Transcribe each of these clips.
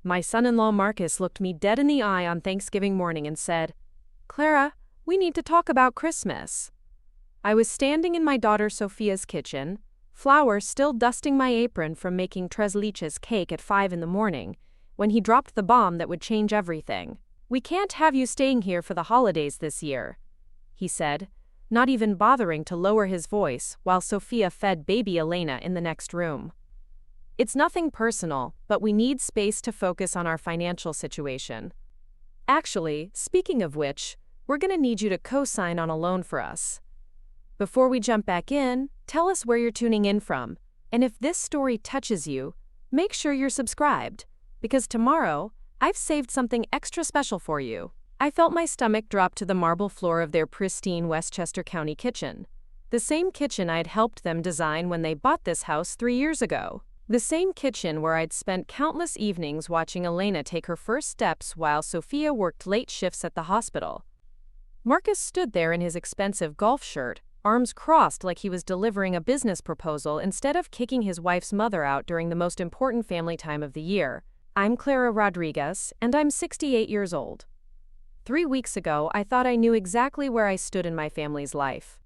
My son-in-law Marcus looked me dead in the eye on Thanksgiving morning and said, "Clara, we need to talk about Christmas." I was standing in my daughter Sofia's kitchen, flour still dusting my apron from making tres leches cake at 5 in the morning, when he dropped the bomb that would change everything. "We can't have you staying here for the holidays this year," he said, not even bothering to lower his voice while Sofia fed baby Elena in the next room. "It's nothing personal, but we need space to focus on our financial situation. Actually, speaking of which, we're gonna need you to co-sign on a loan for us." Before we jump back in, tell us where you're tuning in from, and if this story touches you, make sure you're subscribed, because tomorrow, I've saved something extra special for you. I felt my stomach drop to the marble floor of their pristine Westchester County kitchen. The same kitchen I'd helped them design when they bought this house 3 years ago. The same kitchen where I'd spent countless evenings watching Elena take her first steps while Sofia worked late shifts at the hospital. Marcus stood there in his expensive golf shirt, arms crossed like he was delivering a business proposal instead of kicking his wife's mother out during the most important family time of the year. I'm Clara Rodriguez, and I'm 68 years old. 3 weeks ago, I thought I knew exactly where I stood in my family's life.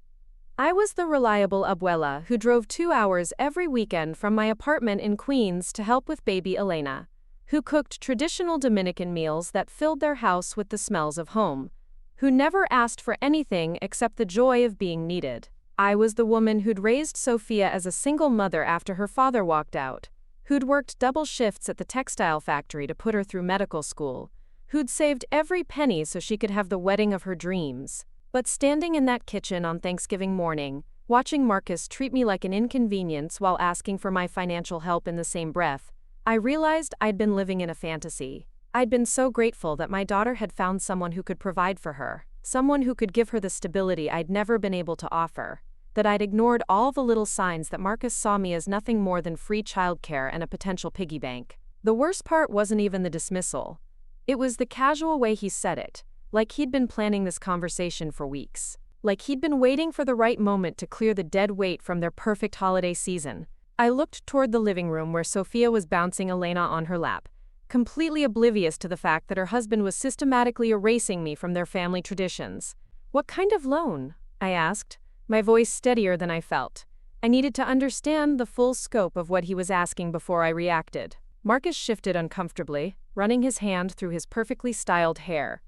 I was the reliable abuela who drove 2 hours every weekend from my apartment in Queens to help with baby Elena, who cooked traditional Dominican meals that filled their house with the smells of home, who never asked for anything except the joy of being needed. I was the woman who'd raised Sofia as a single mother after her father walked out, who'd worked double shifts at the textile factory to put her through medical school, who'd saved every penny so she could have the wedding of her dreams. But standing in that kitchen on Thanksgiving morning, watching Marcus treat me like an inconvenience while asking for my financial help in the same breath, I realized I'd been living in a fantasy. I'd been so grateful that my daughter had found someone who could provide for her, someone who could give her the stability I'd never been able to offer, that I'd ignored all the little signs that Marcus saw me as nothing more than free childcare and a potential piggy bank. The worst part wasn't even the dismissal. It was the casual way he said it, like he'd been planning this conversation for weeks. Like he'd been waiting for the right moment to clear the dead weight from their perfect holiday season. I looked toward the living room where Sofia was bouncing Elena on her lap, completely oblivious to the fact that her husband was systematically erasing me from their family traditions. "What kind of loan?" I asked, my voice steadier than I felt. I needed to understand the full scope of what he was asking before I reacted. Marcus shifted uncomfortably, running his hand through his perfectly styled hair.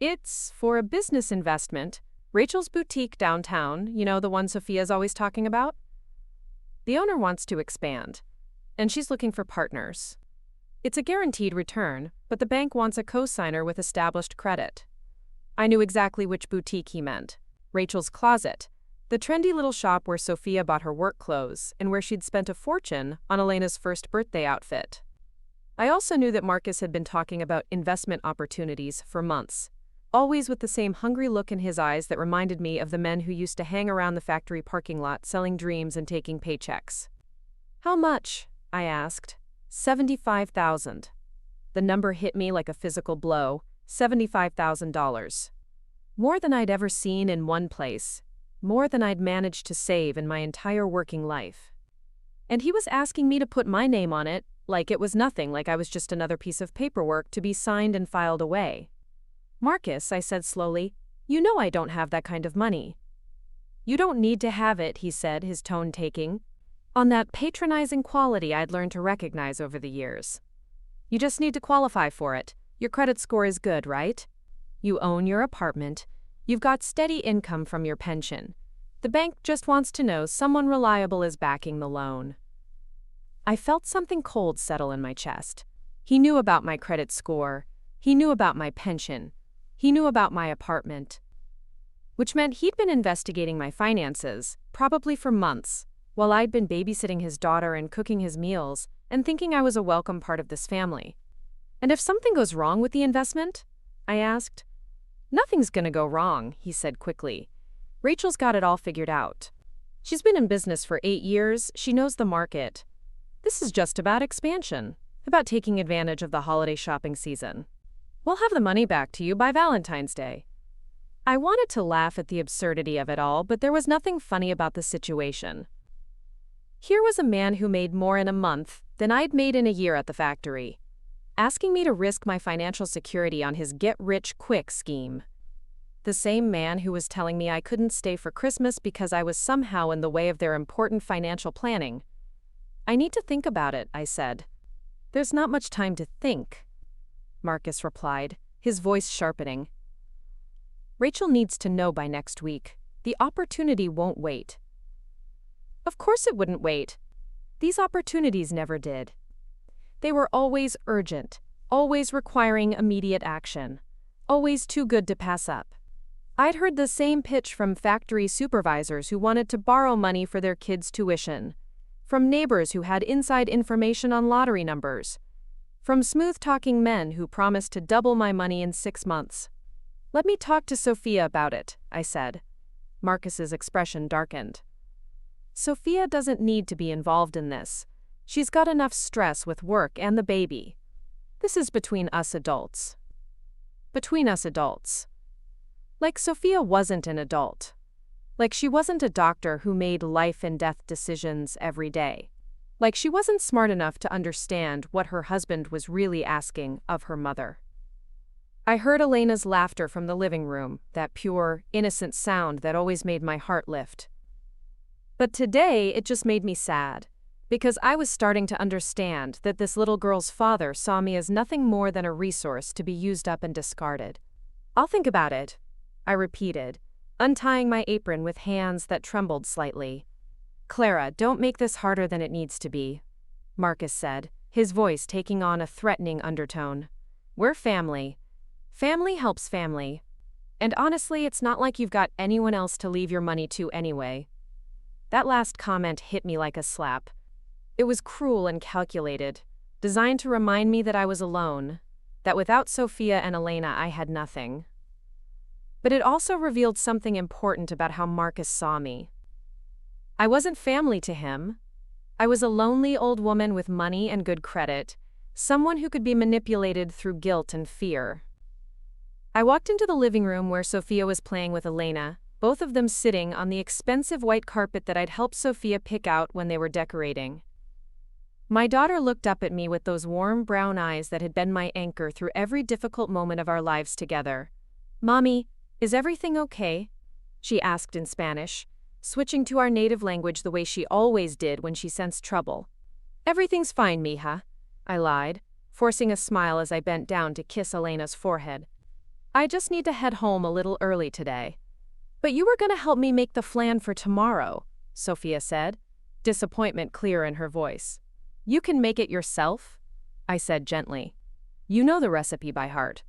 "It's for a business investment. Rachel's boutique downtown, you know, the one Sofia's always talking about? The owner wants to expand, and she's looking for partners. It's a guaranteed return, but the bank wants a co-signer with established credit." I knew exactly which boutique he meant. Rachel's Closet, the trendy little shop where Sofia bought her work clothes and where she'd spent a fortune on Elena's first birthday outfit. I also knew that Marcus had been talking about investment opportunities for months, always with the same hungry look in his eyes that reminded me of the men who used to hang around the factory parking lot selling dreams and taking paychecks. "How much?" I asked. $75,000. The number hit me like a physical blow. $75,000. More than I'd ever seen in one place. More than I'd managed to save in my entire working life. And he was asking me to put my name on it, like it was nothing, like I was just another piece of paperwork to be signed and filed away. "Marcus," I said slowly, "you know I don't have that kind of money." "You don't need to have it," he said, his tone taking on that patronizing quality I'd learned to recognize over the years. "You just need to qualify for it. Your credit score is good, right? You own your apartment. You've got steady income from your pension. The bank just wants to know someone reliable is backing the loan." I felt something cold settle in my chest. He knew about my credit score. He knew about my pension. He knew about my apartment. Which meant he'd been investigating my finances, probably for months, while I'd been babysitting his daughter and cooking his meals and thinking I was a welcome part of this family. "And if something goes wrong with the investment?" I asked. "Nothing's gonna go wrong," he said quickly. "Rachel's got it all figured out. She's been in business for 8 years, she knows the market. This is just about expansion, about taking advantage of the holiday shopping season. We'll have the money back to you by Valentine's Day." I wanted to laugh at the absurdity of it all, but there was nothing funny about the situation. Here was a man who made more in a month than I'd made in a year at the factory. asking me to risk my financial security on his get-rich-quick scheme. The same man who was telling me I couldn't stay for Christmas because I was somehow in the way of their important financial planning. I need to think about it, I said. There's not much time to think, Marcus replied, his voice sharpening. Rachel needs to know by next week. The opportunity won't wait. Of course it wouldn't wait. These opportunities never did. They were always urgent, always requiring immediate action, always too good to pass up. I'd heard the same pitch from factory supervisors who wanted to borrow money for their kids' tuition, from neighbors who had inside information on lottery numbers, from smooth-talking men who promised to double my money in 6 months. Let me talk to Sofia about it, I said. Marcus's expression darkened. Sofia doesn't need to be involved in this. She's got enough stress with work and the baby. This is between us adults. Between us adults. Like Sofia wasn't an adult. Like she wasn't a doctor who made life and death decisions every day. Like she wasn't smart enough to understand what her husband was really asking of her mother. I heard Elena's laughter from the living room, that pure, innocent sound that always made my heart lift. But today it just made me sad, because I was starting to understand that this little girl's father saw me as nothing more than a resource to be used up and discarded. I'll think about it, I repeated, untying my apron with hands that trembled slightly. Clara, don't make this harder than it needs to be, Marcus said, his voice taking on a threatening undertone. We're family. Family helps family. And honestly, it's not like you've got anyone else to leave your money to anyway. That last comment hit me like a slap. It was cruel and calculated, designed to remind me that I was alone, that without Sofia and Elena I had nothing. But it also revealed something important about how Marcus saw me. I wasn't family to him. I was a lonely old woman with money and good credit, someone who could be manipulated through guilt and fear. I walked into the living room where Sofia was playing with Elena, both of them sitting on the expensive white carpet that I'd helped Sofia pick out when they were decorating. My daughter looked up at me with those warm brown eyes that had been my anchor through every difficult moment of our lives together. Mommy, is everything okay? She asked in Spanish, switching to our native language the way she always did when she sensed trouble. Everything's fine, mija, I lied, forcing a smile as I bent down to kiss Elena's forehead. I just need to head home a little early today. But you were going to help me make the flan for tomorrow, Sofia said, disappointment clear in her voice. You can make it yourself? I said gently. You know the recipe by heart.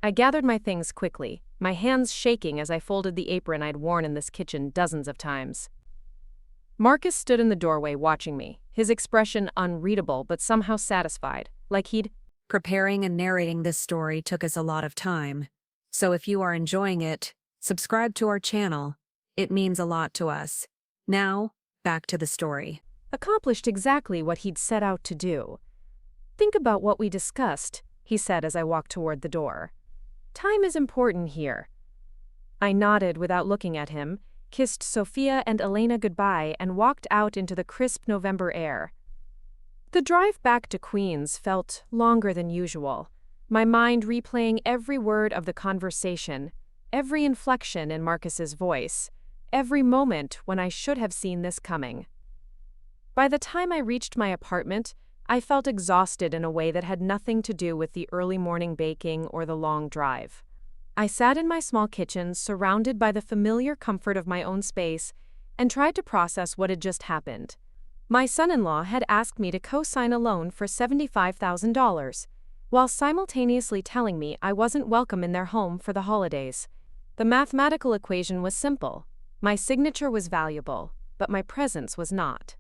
I gathered my things quickly, my hands shaking as I folded the apron I'd worn in this kitchen dozens of times. Marcus stood in the doorway watching me, his expression unreadable but somehow satisfied, like he'd... Preparing and narrating this story took us a lot of time. So if you are enjoying it, subscribe to our channel. It means a lot to us. Now, back to the story. Accomplished exactly what he'd set out to do. Think about what we discussed, he said as I walked toward the door. Time is important here. I nodded without looking at him, kissed Sofia and Elena goodbye, and walked out into the crisp November air. The drive back to Queens felt longer than usual, my mind replaying every word of the conversation, every inflection in Marcus's voice, every moment when I should have seen this coming. By the time I reached my apartment, I felt exhausted in a way that had nothing to do with the early morning baking or the long drive. I sat in my small kitchen, surrounded by the familiar comfort of my own space, and tried to process what had just happened. My son-in-law had asked me to co-sign a loan for $75,000, while simultaneously telling me I wasn't welcome in their home for the holidays. The mathematical equation was simple. My signature was valuable, but my presence was not.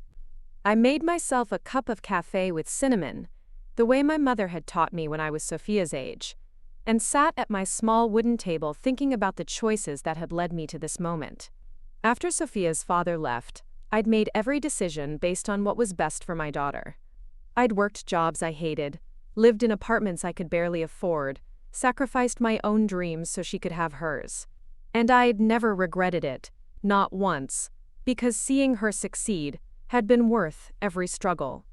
I made myself a cup of cafe with cinnamon, the way my mother had taught me when I was Sofia's age, and sat at my small wooden table thinking about the choices that had led me to this moment. After Sofia's father left, I'd made every decision based on what was best for my daughter. I'd worked jobs I hated, lived in apartments I could barely afford, sacrificed my own dreams so she could have hers. And I'd never regretted it, not once, because seeing her succeed had been worth every struggle.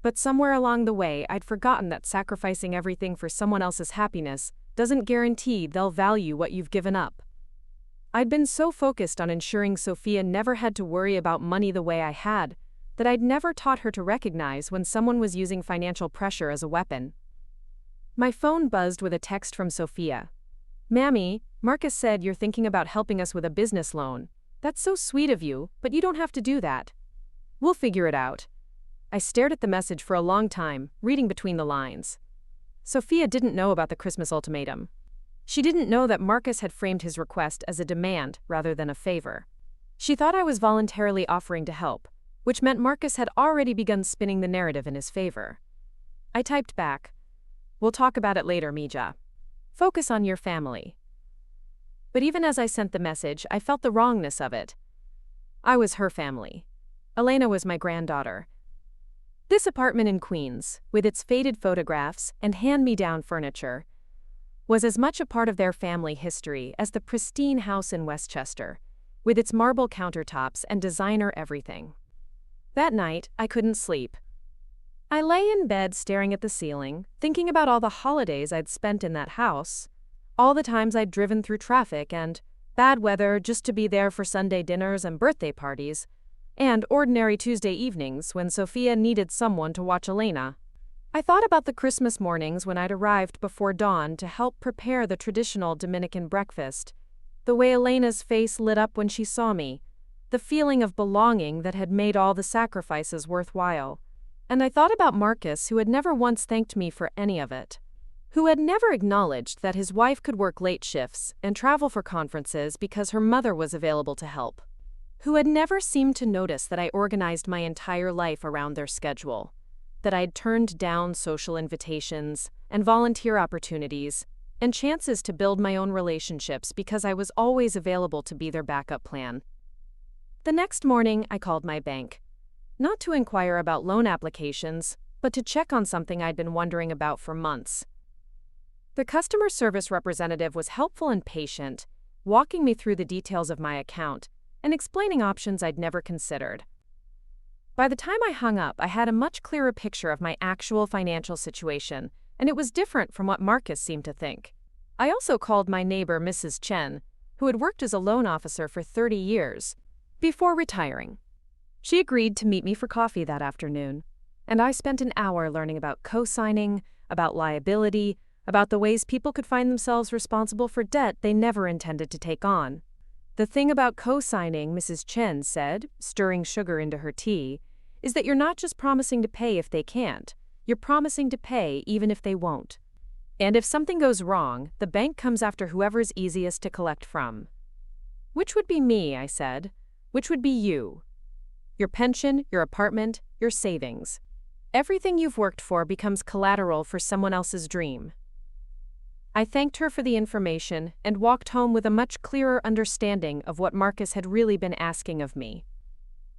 But somewhere along the way, I'd forgotten that sacrificing everything for someone else's happiness doesn't guarantee they'll value what you've given up. I'd been so focused on ensuring Sofia never had to worry about money the way I had, that I'd never taught her to recognize when someone was using financial pressure as a weapon. My phone buzzed with a text from Sofia. "Mammy, Marcus said you're thinking about helping us with a business loan. That's so sweet of you, but you don't have to do that. We'll figure it out." I stared at the message for a long time, reading between the lines. Sofia didn't know about the Christmas ultimatum. She didn't know that Marcus had framed his request as a demand rather than a favor. She thought I was voluntarily offering to help, which meant Marcus had already begun spinning the narrative in his favor. I typed back, "We'll talk about it later, Mija. Focus on your family." But even as I sent the message, I felt the wrongness of it. I was her family. Elena was my granddaughter. This apartment in Queens, with its faded photographs and hand-me-down furniture, was as much a part of their family history as the pristine house in Westchester, with its marble countertops and designer everything. That night, I couldn't sleep. I lay in bed staring at the ceiling, thinking about all the holidays I'd spent in that house, all the times I'd driven through traffic and bad weather just to be there for Sunday dinners and birthday parties, and ordinary Tuesday evenings when Sofia needed someone to watch Elena. I thought about the Christmas mornings when I'd arrived before dawn to help prepare the traditional Dominican breakfast, the way Elena's face lit up when she saw me, the feeling of belonging that had made all the sacrifices worthwhile. And I thought about Marcus, who had never once thanked me for any of it, who had never acknowledged that his wife could work late shifts and travel for conferences because her mother was available to help, who had never seemed to notice that I organized my entire life around their schedule, that I'd turned down social invitations and volunteer opportunities and chances to build my own relationships because I was always available to be their backup plan. The next morning, I called my bank, not to inquire about loan applications, but to check on something I'd been wondering about for months. The customer service representative was helpful and patient, walking me through the details of my account and explaining options I'd never considered. By the time I hung up, I had a much clearer picture of my actual financial situation, and it was different from what Marcus seemed to think. I also called my neighbor, Mrs. Chen, who had worked as a loan officer for 30 years, before retiring. She agreed to meet me for coffee that afternoon, and I spent an hour learning about co-signing, about liability, about the ways people could find themselves responsible for debt they never intended to take on. The thing about co-signing, Mrs. Chen said, stirring sugar into her tea, is that you're not just promising to pay if they can't, you're promising to pay even if they won't. And if something goes wrong, the bank comes after whoever's easiest to collect from. Which would be me, I said. Which would be you? Your pension, your apartment, your savings. Everything you've worked for becomes collateral for someone else's dream. I thanked her for the information and walked home with a much clearer understanding of what Marcus had really been asking of me.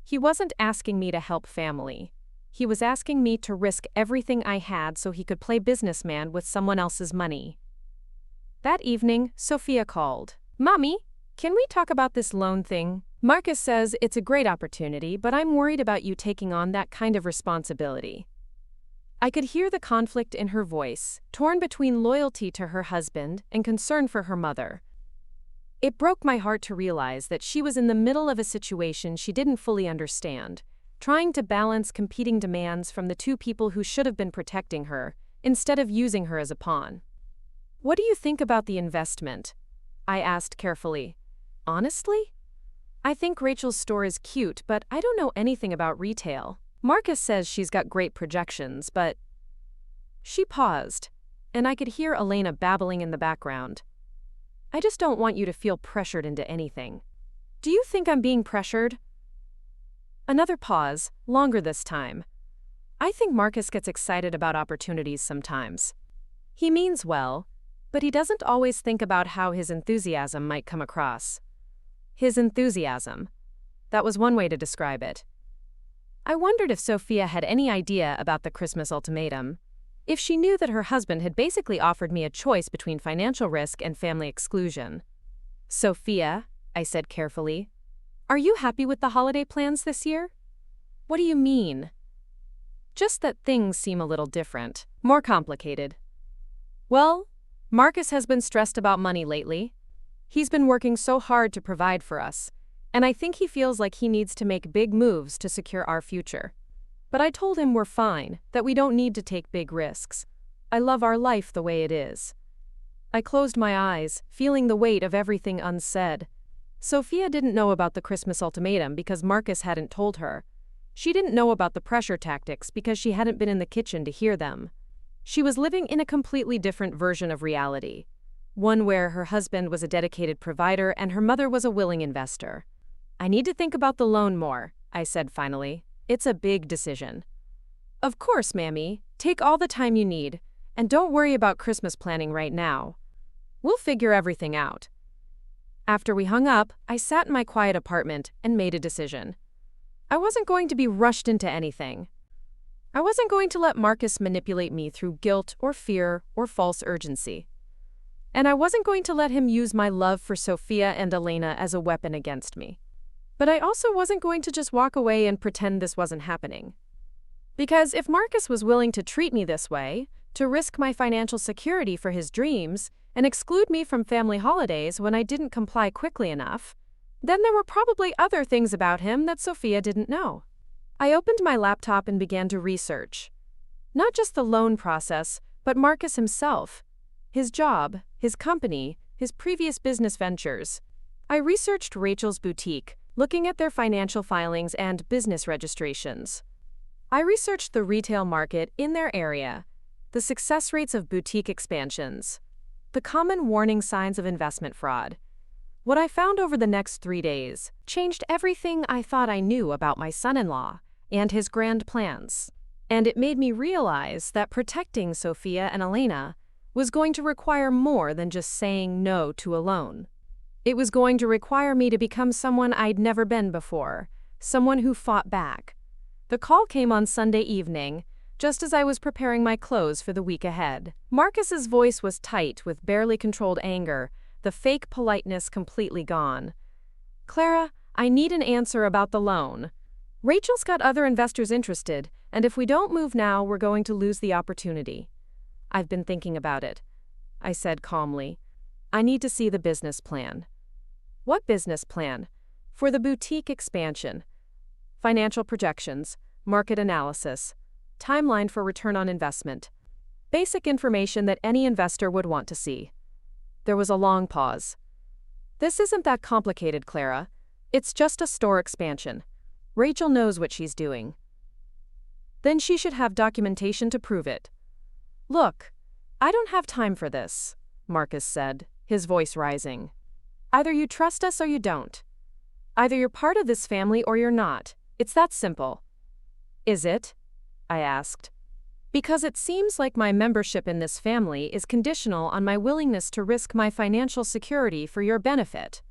He wasn't asking me to help family. He was asking me to risk everything I had so he could play businessman with someone else's money. That evening, Sofia called. "Mommy, can we talk about this loan thing? Marcus says it's a great opportunity, but I'm worried about you taking on that kind of responsibility." I could hear the conflict in her voice, torn between loyalty to her husband and concern for her mother. It broke my heart to realize that she was in the middle of a situation she didn't fully understand, trying to balance competing demands from the two people who should have been protecting her, instead of using her as a pawn. "What do you think about the investment?" I asked carefully. "Honestly? I think Rachel's store is cute, but I don't know anything about retail. Marcus says she's got great projections, but..." She paused, and I could hear Elena babbling in the background. "I just don't want you to feel pressured into anything." "Do you think I'm being pressured?" Another pause, longer this time. "I think Marcus gets excited about opportunities sometimes. He means well, but he doesn't always think about how his enthusiasm might come across." His enthusiasm. That was one way to describe it. I wondered if Sofia had any idea about the Christmas ultimatum, if she knew that her husband had basically offered me a choice between financial risk and family exclusion. "Sofia," I said carefully, "are you happy with the holiday plans this year?" "What do you mean?" just that things seem a little different, more complicated. Well, Marcus has been stressed about money lately. He's been working so hard to provide for us, and I think he feels like he needs to make big moves to secure our future. But I told him we're fine, that we don't need to take big risks. I love our life the way it is. I closed my eyes, feeling the weight of everything unsaid. Sofia didn't know about the Christmas ultimatum because Marcus hadn't told her. She didn't know about the pressure tactics because she hadn't been in the kitchen to hear them. She was living in a completely different version of reality, one where her husband was a dedicated provider and her mother was a willing investor. I need to think about the loan more, I said finally. It's a big decision. Of course, Mammy. Take all the time you need, and don't worry about Christmas planning right now. We'll figure everything out. After we hung up, I sat in my quiet apartment and made a decision. I wasn't going to be rushed into anything. I wasn't going to let Marcus manipulate me through guilt or fear or false urgency. And I wasn't going to let him use my love for Sofia and Elena as a weapon against me. But I also wasn't going to just walk away and pretend this wasn't happening. Because if Marcus was willing to treat me this way, to risk my financial security for his dreams, and exclude me from family holidays when I didn't comply quickly enough, then there were probably other things about him that Sofia didn't know. I opened my laptop and began to research. Not just the loan process, but Marcus himself. His job, his company, his previous business ventures. I researched Rachel's boutique, looking at their financial filings and business registrations. I researched the retail market in their area, the success rates of boutique expansions, the common warning signs of investment fraud. What I found over the next 3 days changed everything I thought I knew about my son-in-law and his grand plans. And it made me realize that protecting Sofia and Elena was going to require more than just saying no to a loan. It was going to require me to become someone I'd never been before, someone who fought back. The call came on Sunday evening, just as I was preparing my clothes for the week ahead. Marcus's voice was tight with barely controlled anger, the fake politeness completely gone. Clara, I need an answer about the loan. Rachel's got other investors interested, and if we don't move now, we're going to lose the opportunity. I've been thinking about it, I said calmly. I need to see the business plan. What business plan? For the boutique expansion. Financial projections, market analysis, timeline for return on investment. Basic information that any investor would want to see. There was a long pause. This isn't that complicated, Clara. It's just a store expansion. Rachel knows what she's doing. Then she should have documentation to prove it. Look, I don't have time for this, Marcus said, his voice rising. Either you trust us or you don't. Either you're part of this family or you're not. It's that simple. Is it? I asked. Because it seems like my membership in this family is conditional on my willingness to risk my financial security for your benefit.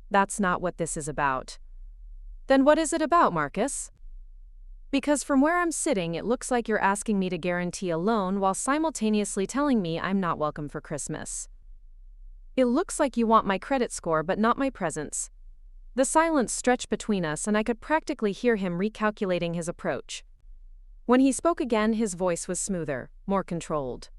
That's not what this is about. Then what is it about, Marcus? Because from where I'm sitting, it looks like you're asking me to guarantee a loan while simultaneously telling me I'm not welcome for Christmas. It looks like you want my credit score but not my presence. The silence stretched between us and I could practically hear him recalculating his approach. When he spoke again, his voice was smoother, more controlled.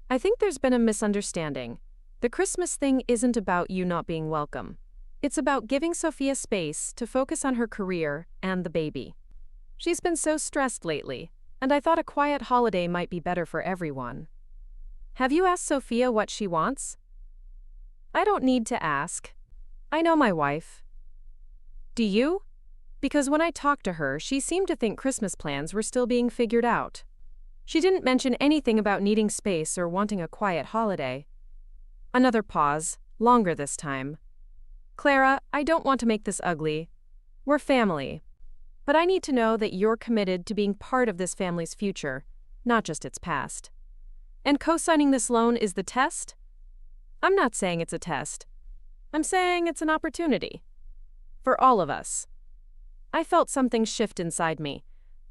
I think there's been a misunderstanding. The Christmas thing isn't about you not being welcome. It's about giving Sofia space to focus on her career and the baby. She's been so stressed lately, and I thought a quiet holiday might be better for everyone. Have you asked Sofia what she wants? I don't need to ask. I know my wife. Do you? Because when I talked to her, she seemed to think Christmas plans were still being figured out. She didn't mention anything about needing space or wanting a quiet holiday. Another pause, longer this time. Clara, I don't want to make this ugly. We're family. But I need to know that you're committed to being part of this family's future, not just its past. And co-signing this loan is the test? I'm not saying it's a test. I'm saying it's an opportunity. For all of us. I felt something shift inside me.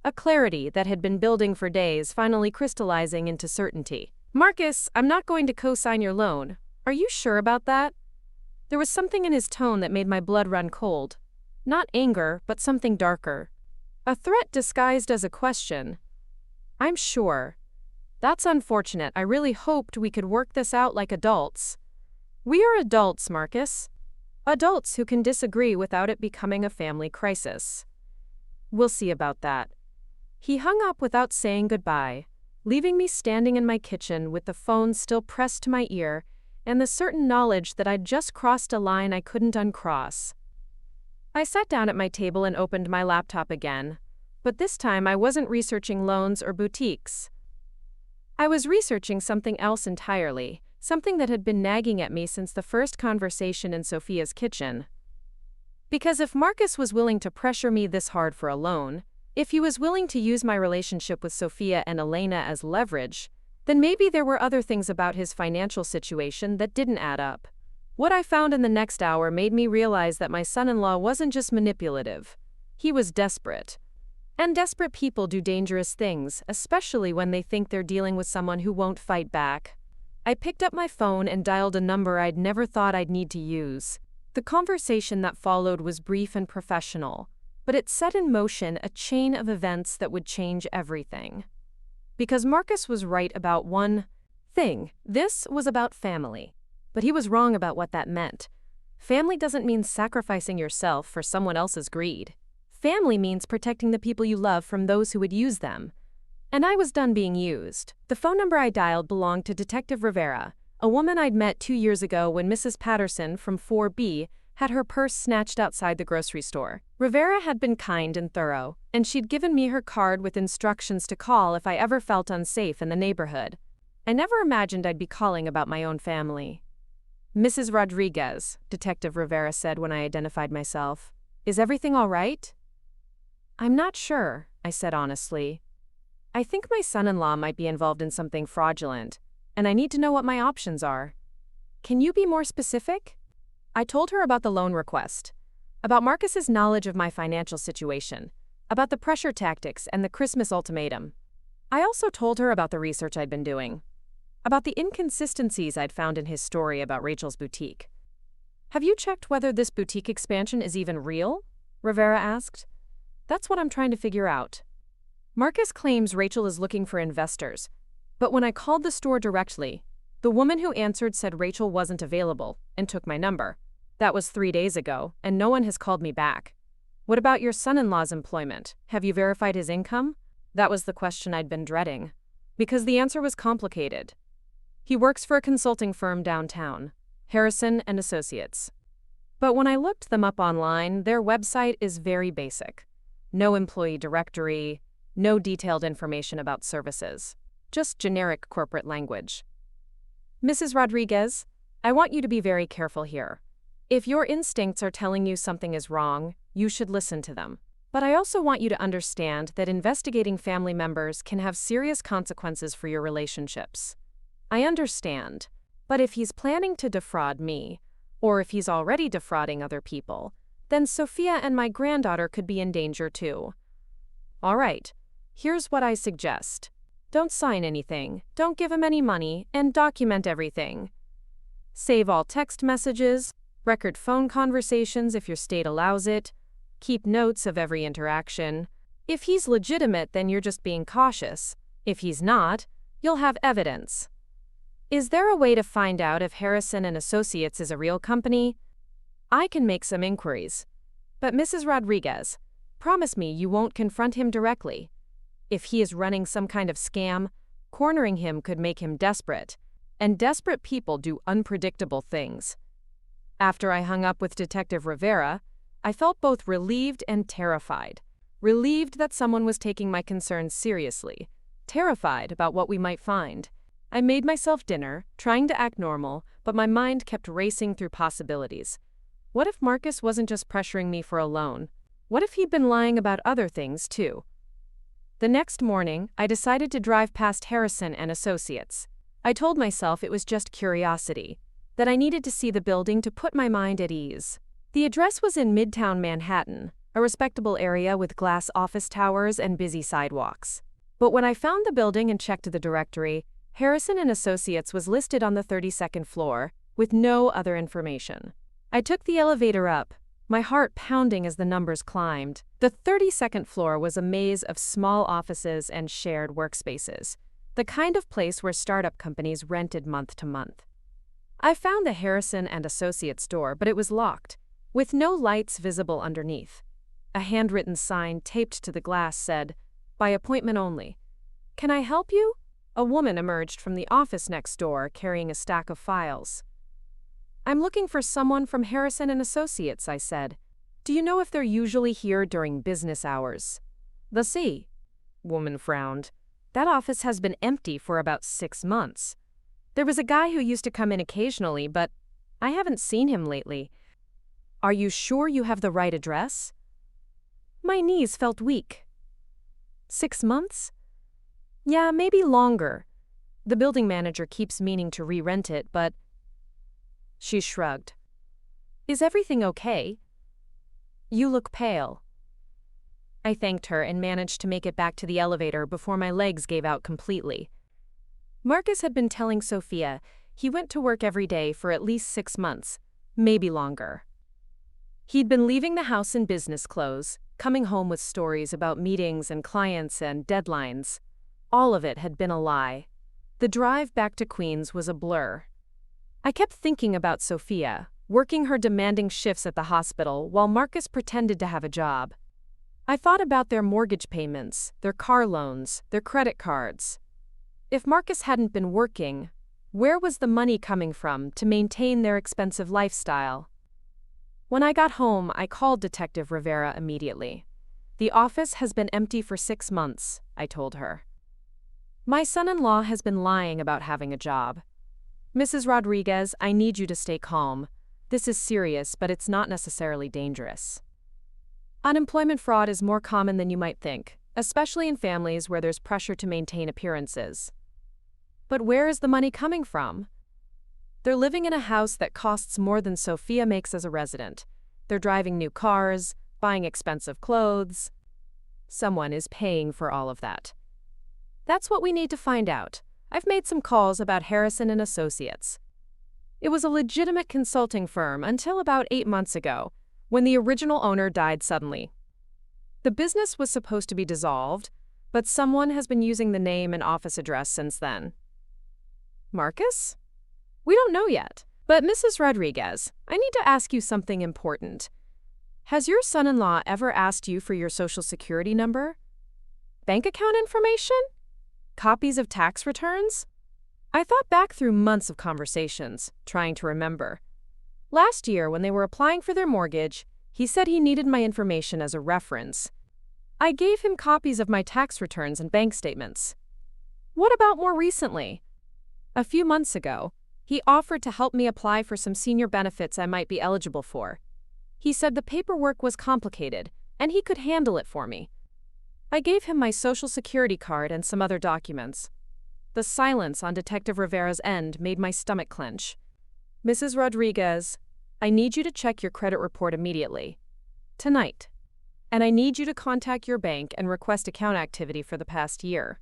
A clarity that had been building for days finally crystallizing into certainty. Marcus, I'm not going to co-sign your loan. Are you sure about that? There was something in his tone that made my blood run cold. Not anger, but something darker. A threat disguised as a question, I'm sure. That's unfortunate. I really hoped we could work this out like adults. We are adults, Marcus. Adults who can disagree without it becoming a family crisis. We'll see about that. He hung up without saying goodbye, leaving me standing in my kitchen with the phone still pressed to my ear and the certain knowledge that I'd just crossed a line I couldn't uncross. I sat down at my table and opened my laptop again, but this time I wasn't researching loans or boutiques. I was researching something else entirely, something that had been nagging at me since the first conversation in Sofia's kitchen. Because if Marcus was willing to pressure me this hard for a loan, if he was willing to use my relationship with Sofia and Elena as leverage, then maybe there were other things about his financial situation that didn't add up. What I found in the next hour made me realize that my son-in-law wasn't just manipulative. He was desperate. And desperate people do dangerous things, especially when they think they're dealing with someone who won't fight back. I picked up my phone and dialed a number I'd never thought I'd need to use. The conversation that followed was brief and professional, but it set in motion a chain of events that would change everything. Because Marcus was right about one thing. This was about family. But he was wrong about what that meant. Family doesn't mean sacrificing yourself for someone else's greed. Family means protecting the people you love from those who would use them. And I was done being used. The phone number I dialed belonged to Detective Rivera, a woman I'd met 2 years ago when Mrs. Patterson from 4B had her purse snatched outside the grocery store. Rivera had been kind and thorough, and she'd given me her card with instructions to call if I ever felt unsafe in the neighborhood. I never imagined I'd be calling about my own family. Mrs. Rodriguez, Detective Rivera said when I identified myself. Is everything all right? I'm not sure, I said honestly. I think my son-in-law might be involved in something fraudulent, and I need to know what my options are. Can you be more specific? I told her about the loan request, about Marcus's knowledge of my financial situation, about the pressure tactics and the Christmas ultimatum. I also told her about the research I'd been doing, about the inconsistencies I'd found in his story about Rachel's boutique. Have you checked whether this boutique expansion is even real? Rivera asked. That's what I'm trying to figure out. Marcus claims Rachel is looking for investors, but when I called the store directly, the woman who answered said Rachel wasn't available and took my number. That was 3 days ago, and no one has called me back. What about your son-in-law's employment? Have you verified his income? That was the question I'd been dreading, because the answer was complicated. He works for a consulting firm downtown, Harrison and Associates. But when I looked them up online, their website is very basic. No employee directory, no detailed information about services. Just generic corporate language. Mrs. Rodriguez, I want you to be very careful here. If your instincts are telling you something is wrong, you should listen to them. But I also want you to understand that investigating family members can have serious consequences for your relationships. I understand, but if he's planning to defraud me, or if he's already defrauding other people, then Sofia and my granddaughter could be in danger too. All right, here's what I suggest. Don't sign anything, don't give him any money, and document everything. Save all text messages, record phone conversations if your state allows it, keep notes of every interaction. If he's legitimate, then you're just being cautious. If he's not, you'll have evidence. Is there a way to find out if Harrison and Associates is a real company? I can make some inquiries. But Mrs. Rodriguez, promise me you won't confront him directly. If he is running some kind of scam, cornering him could make him desperate. And desperate people do unpredictable things. After I hung up with Detective Rivera, I felt both relieved and terrified. Relieved that someone was taking my concerns seriously. Terrified about what we might find. I made myself dinner, trying to act normal, but my mind kept racing through possibilities. What if Marcus wasn't just pressuring me for a loan? What if he'd been lying about other things, too? The next morning, I decided to drive past Harrison and Associates. I told myself it was just curiosity, that I needed to see the building to put my mind at ease. The address was in Midtown Manhattan, a respectable area with glass office towers and busy sidewalks. But when I found the building and checked the directory, Harrison and Associates was listed on the 32nd floor, with no other information. I took the elevator up, my heart pounding as the numbers climbed. The 32nd floor was a maze of small offices and shared workspaces, the kind of place where startup companies rented month to month. I found the Harrison and Associates door, but it was locked, with no lights visible underneath. A handwritten sign taped to the glass said, "By appointment only." "Can I help you?" A woman emerged from the office next door carrying a stack of files. "I'm looking for someone from Harrison and Associates," I said. "Do you know if they're usually here during business hours?" "The C." Woman frowned. "That office has been empty for about 6 months. There was a guy who used to come in occasionally, but I haven't seen him lately." "Are you sure you have the right address?" My knees felt weak. 6 months? Yeah, maybe longer. The building manager keeps meaning to re-rent it, but... She shrugged. "Is everything okay?" "You look pale." I thanked her and managed to make it back to the elevator before my legs gave out completely. Marcus had been telling Sofia he went to work every day for at least 6 months, maybe longer. He'd been leaving the house in business clothes, coming home with stories about meetings and clients and deadlines. All of it had been a lie. The drive back to Queens was a blur. I kept thinking about Sofia, working her demanding shifts at the hospital while Marcus pretended to have a job. I thought about their mortgage payments, their car loans, their credit cards. If Marcus hadn't been working, where was the money coming from to maintain their expensive lifestyle? When I got home, I called Detective Rivera immediately. "The office has been empty for 6 months," I told her. "My son-in-law has been lying about having a job. Mrs. Rodriguez, I need you to stay calm. This is serious, but it's not necessarily dangerous. Unemployment fraud is more common than you might think, especially in families where there's pressure to maintain appearances. But where is the money coming from? They're living in a house that costs more than Sofia makes as a resident. They're driving new cars, buying expensive clothes. Someone is paying for all of that. That's what we need to find out. I've made some calls about Harrison and Associates. It was a legitimate consulting firm until about 8 months ago, when the original owner died suddenly. The business was supposed to be dissolved, but someone has been using the name and office address since then." "Marcus?" "We don't know yet. But Mrs. Rodriguez, I need to ask you something important. Has your son-in-law ever asked you for your social security number? Bank account information? Copies of tax returns?" I thought back through months of conversations, trying to remember. Last year, when they were applying for their mortgage, he said he needed my information as a reference. I gave him copies of my tax returns and bank statements. What about more recently? A few months ago, he offered to help me apply for some senior benefits I might be eligible for. He said the paperwork was complicated, and he could handle it for me. I gave him my social security card and some other documents. The silence on Detective Rivera's end made my stomach clench. "Mrs. Rodriguez, I need you to check your credit report immediately. Tonight. And I need you to contact your bank and request account activity for the past year.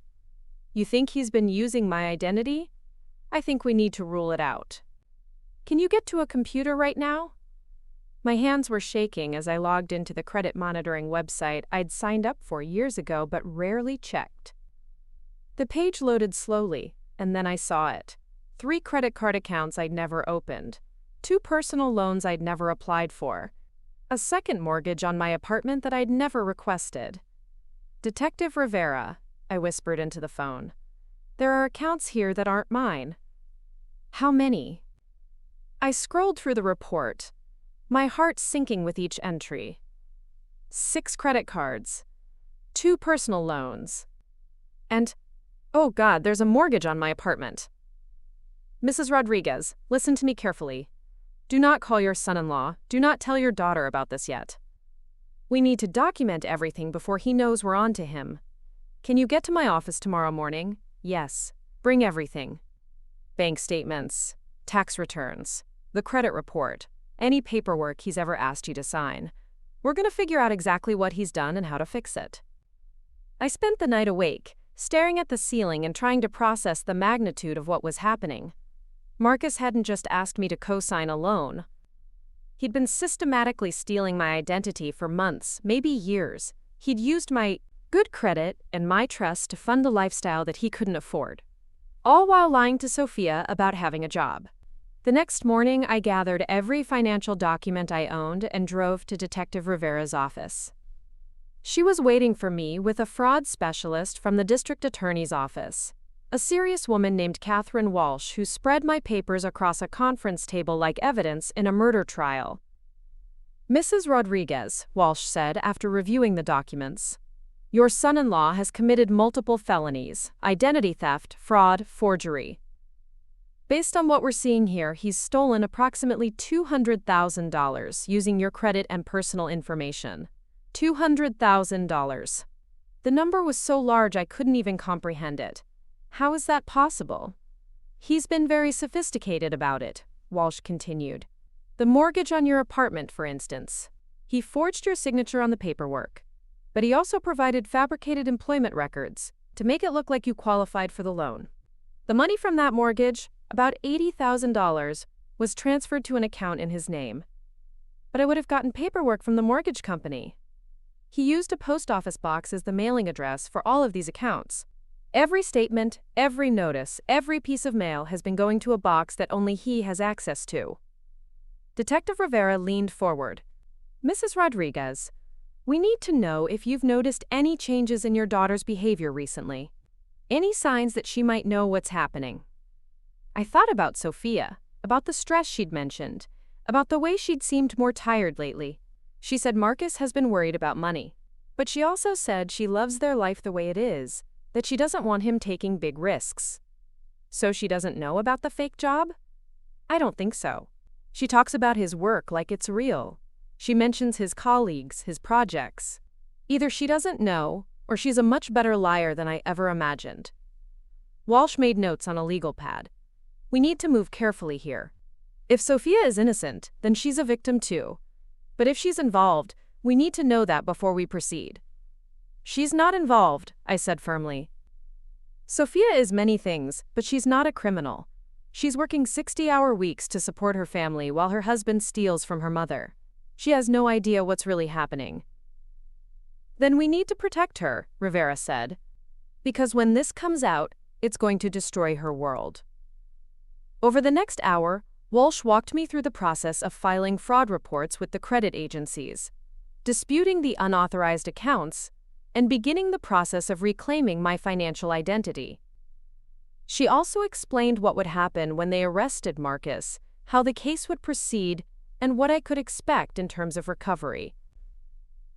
You think he's been using my identity? I think we need to rule it out. Can you get to a computer right now?" My hands were shaking as I logged into the credit monitoring website I'd signed up for years ago but rarely checked. The page loaded slowly, and then I saw it. 3 credit card accounts I'd never opened, 2 personal loans I'd never applied for, a second mortgage on my apartment that I'd never requested. "Detective Rivera," I whispered into the phone. "There are accounts here that aren't mine." "How many?" I scrolled through the report, my heart sinking with each entry. 6 credit cards, 2 personal loans, and, oh God, there's a mortgage on my apartment. "Mrs. Rodriguez, listen to me carefully. Do not call your son-in-law. Do not tell your daughter about this yet. We need to document everything before he knows we're on to him. Can you get to my office tomorrow morning? Yes. Bring everything. Bank statements, tax returns, the credit report, any paperwork he's ever asked you to sign. We're going to figure out exactly what he's done and how to fix it." I spent the night awake, staring at the ceiling and trying to process the magnitude of what was happening. Marcus hadn't just asked me to co-sign a loan. He'd been systematically stealing my identity for months, maybe years. He'd used my good credit and my trust to fund a lifestyle that he couldn't afford, all while lying to Sofia about having a job. The next morning, I gathered every financial document I owned and drove to Detective Rivera's office. She was waiting for me with a fraud specialist from the district attorney's office, a serious woman named Catherine Walsh who spread my papers across a conference table like evidence in a murder trial. "Mrs. Rodriguez," Walsh said after reviewing the documents, "your son-in-law has committed multiple felonies: identity theft, fraud, forgery. Based on what we're seeing here, he's stolen approximately $200,000 using your credit and personal information. $200,000. The number was so large I couldn't even comprehend it. How is that possible? He's been very sophisticated about it," Walsh continued. "The mortgage on your apartment, for instance. He forged your signature on the paperwork. But he also provided fabricated employment records to make it look like you qualified for the loan. The money from that mortgage, about $80,000, was transferred to an account in his name. But I would have gotten paperwork from the mortgage company. He used a post office box as the mailing address for all of these accounts. Every statement, every notice, every piece of mail has been going to a box that only he has access to." Detective Rivera leaned forward. "Mrs. Rodriguez, we need to know if you've noticed any changes in your daughter's behavior recently. Any signs that she might know what's happening." I thought about Sofia, about the stress she'd mentioned, about the way she'd seemed more tired lately. She said Marcus has been worried about money. But she also said she loves their life the way it is, that she doesn't want him taking big risks. So she doesn't know about the fake job? I don't think so. She talks about his work like it's real. She mentions his colleagues, his projects. Either she doesn't know, or she's a much better liar than I ever imagined. Walsh made notes on a legal pad. "We need to move carefully here. If Sofia is innocent, then she's a victim too. But if she's involved, we need to know that before we proceed." "She's not involved," I said firmly. "Sofia is many things, but she's not a criminal. She's working 60-hour weeks to support her family while her husband steals from her mother. She has no idea what's really happening." "Then we need to protect her," Rivera said. "Because when this comes out, it's going to destroy her world." Over the next hour, Walsh walked me through the process of filing fraud reports with the credit agencies, disputing the unauthorized accounts, and beginning the process of reclaiming my financial identity. She also explained what would happen when they arrested Marcus, how the case would proceed, and what I could expect in terms of recovery.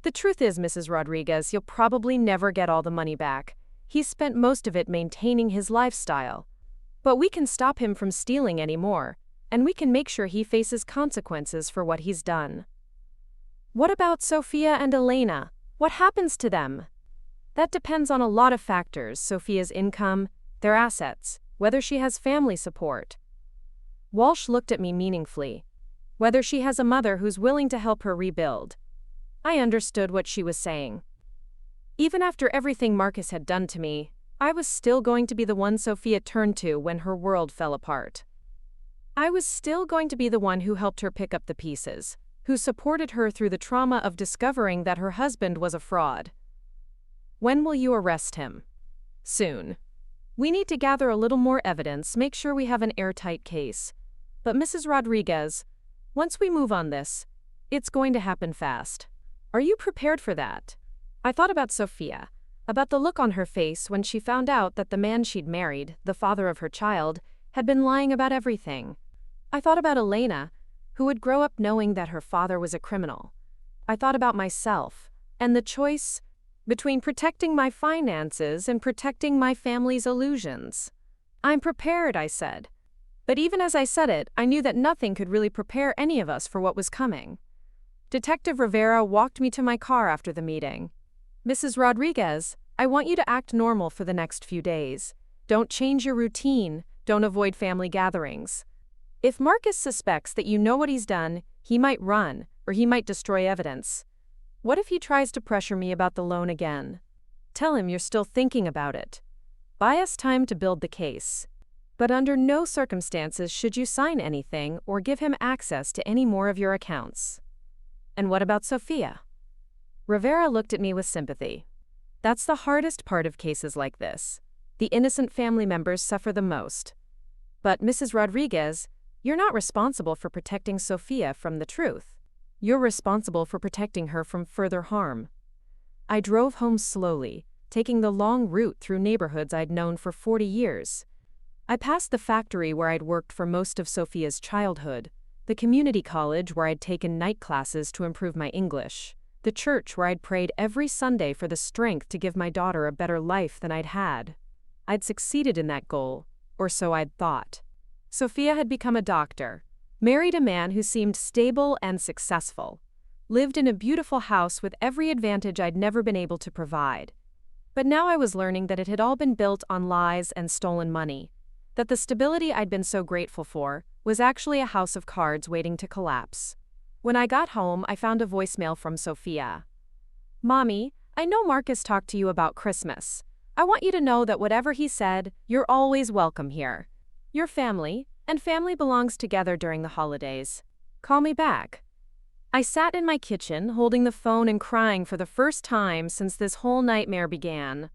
"The truth is, Mrs. Rodriguez, you'll probably never get all the money back. He's spent most of it maintaining his lifestyle. But we can stop him from stealing anymore, and we can make sure he faces consequences for what he's done." "What about Sofia and Elena? What happens to them?" "That depends on a lot of factors: Sofia's income, their assets, whether she has family support." Walsh looked at me meaningfully. "Whether she has a mother who's willing to help her rebuild." I understood what she was saying. Even after everything Marcus had done to me, I was still going to be the one Sofia turned to when her world fell apart. I was still going to be the one who helped her pick up the pieces, who supported her through the trauma of discovering that her husband was a fraud. "When will you arrest him?" "Soon. We need to gather a little more evidence, make sure we have an airtight case. But Mrs. Rodriguez, once we move on this, it's going to happen fast. Are you prepared for that?" I thought about Sofia, about the look on her face when she found out that the man she'd married, the father of her child, had been lying about everything. I thought about Elena, who would grow up knowing that her father was a criminal. I thought about myself, and the choice between protecting my finances and protecting my family's illusions. "I'm prepared," I said. But even as I said it, I knew that nothing could really prepare any of us for what was coming. Detective Rivera walked me to my car after the meeting. "Mrs. Rodriguez, I want you to act normal for the next few days. Don't change your routine, don't avoid family gatherings. If Marcus suspects that you know what he's done, he might run, or he might destroy evidence. What if he tries to pressure me about the loan again? Tell him you're still thinking about it. Buy us time to build the case. But under no circumstances should you sign anything or give him access to any more of your accounts. And what about Sofia? Rivera looked at me with sympathy. That's the hardest part of cases like this. The innocent family members suffer the most. But Mrs. Rodriguez, you're not responsible for protecting Sofia from the truth. You're responsible for protecting her from further harm. I drove home slowly, taking the long route through neighborhoods I'd known for 40 years. I passed the factory where I'd worked for most of Sofia's childhood, the community college where I'd taken night classes to improve my English, the church where I'd prayed every Sunday for the strength to give my daughter a better life than I'd had. I'd succeeded in that goal, or so I'd thought. Sofia had become a doctor, married a man who seemed stable and successful, lived in a beautiful house with every advantage I'd never been able to provide. But now I was learning that it had all been built on lies and stolen money, that the stability I'd been so grateful for was actually a house of cards waiting to collapse. When I got home, I found a voicemail from Sofia. "Mommy, I know Marcus talked to you about Christmas. I want you to know that whatever he said, you're always welcome here. You're family, and family belongs together during the holidays. Call me back." I sat in my kitchen, holding the phone and crying for the first time since this whole nightmare began.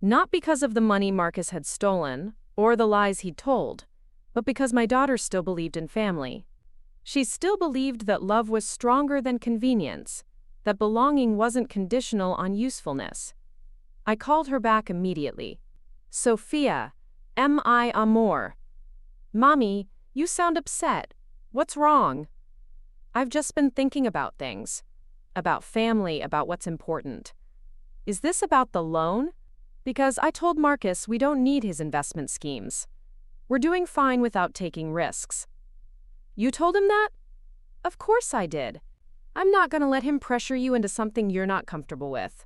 Not because of the money Marcus had stolen, or the lies he'd told, but because my daughter still believed in family. She still believed that love was stronger than convenience, that belonging wasn't conditional on usefulness. I called her back immediately. "Sofia, mi amor." "Mommy, you sound upset. What's wrong?" "I've just been thinking about things. About family, about what's important." "Is this about the loan? Because I told Marcus we don't need his investment schemes. We're doing fine without taking risks." "You told him that?" "Of course I did. I'm not going to let him pressure you into something you're not comfortable with.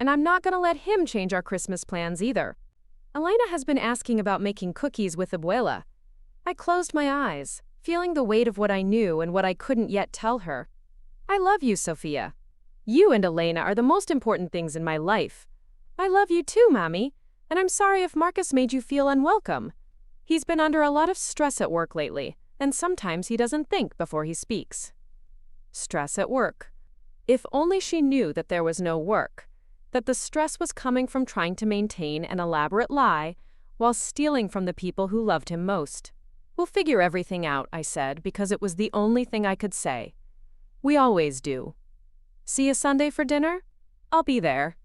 And I'm not going to let him change our Christmas plans either. Elena has been asking about making cookies with abuela." I closed my eyes, feeling the weight of what I knew and what I couldn't yet tell her. "I love you, Sofia. You and Elena are the most important things in my life. I love you too, Mommy, and I'm sorry if Marcus made you feel unwelcome. He's been under a lot of stress at work lately, and sometimes he doesn't think before he speaks." Stress at work. If only she knew that there was no work, that the stress was coming from trying to maintain an elaborate lie while stealing from the people who loved him most. "We'll figure everything out," I said, because it was the only thing I could say. "We always do. See you Sunday for dinner? I'll be there."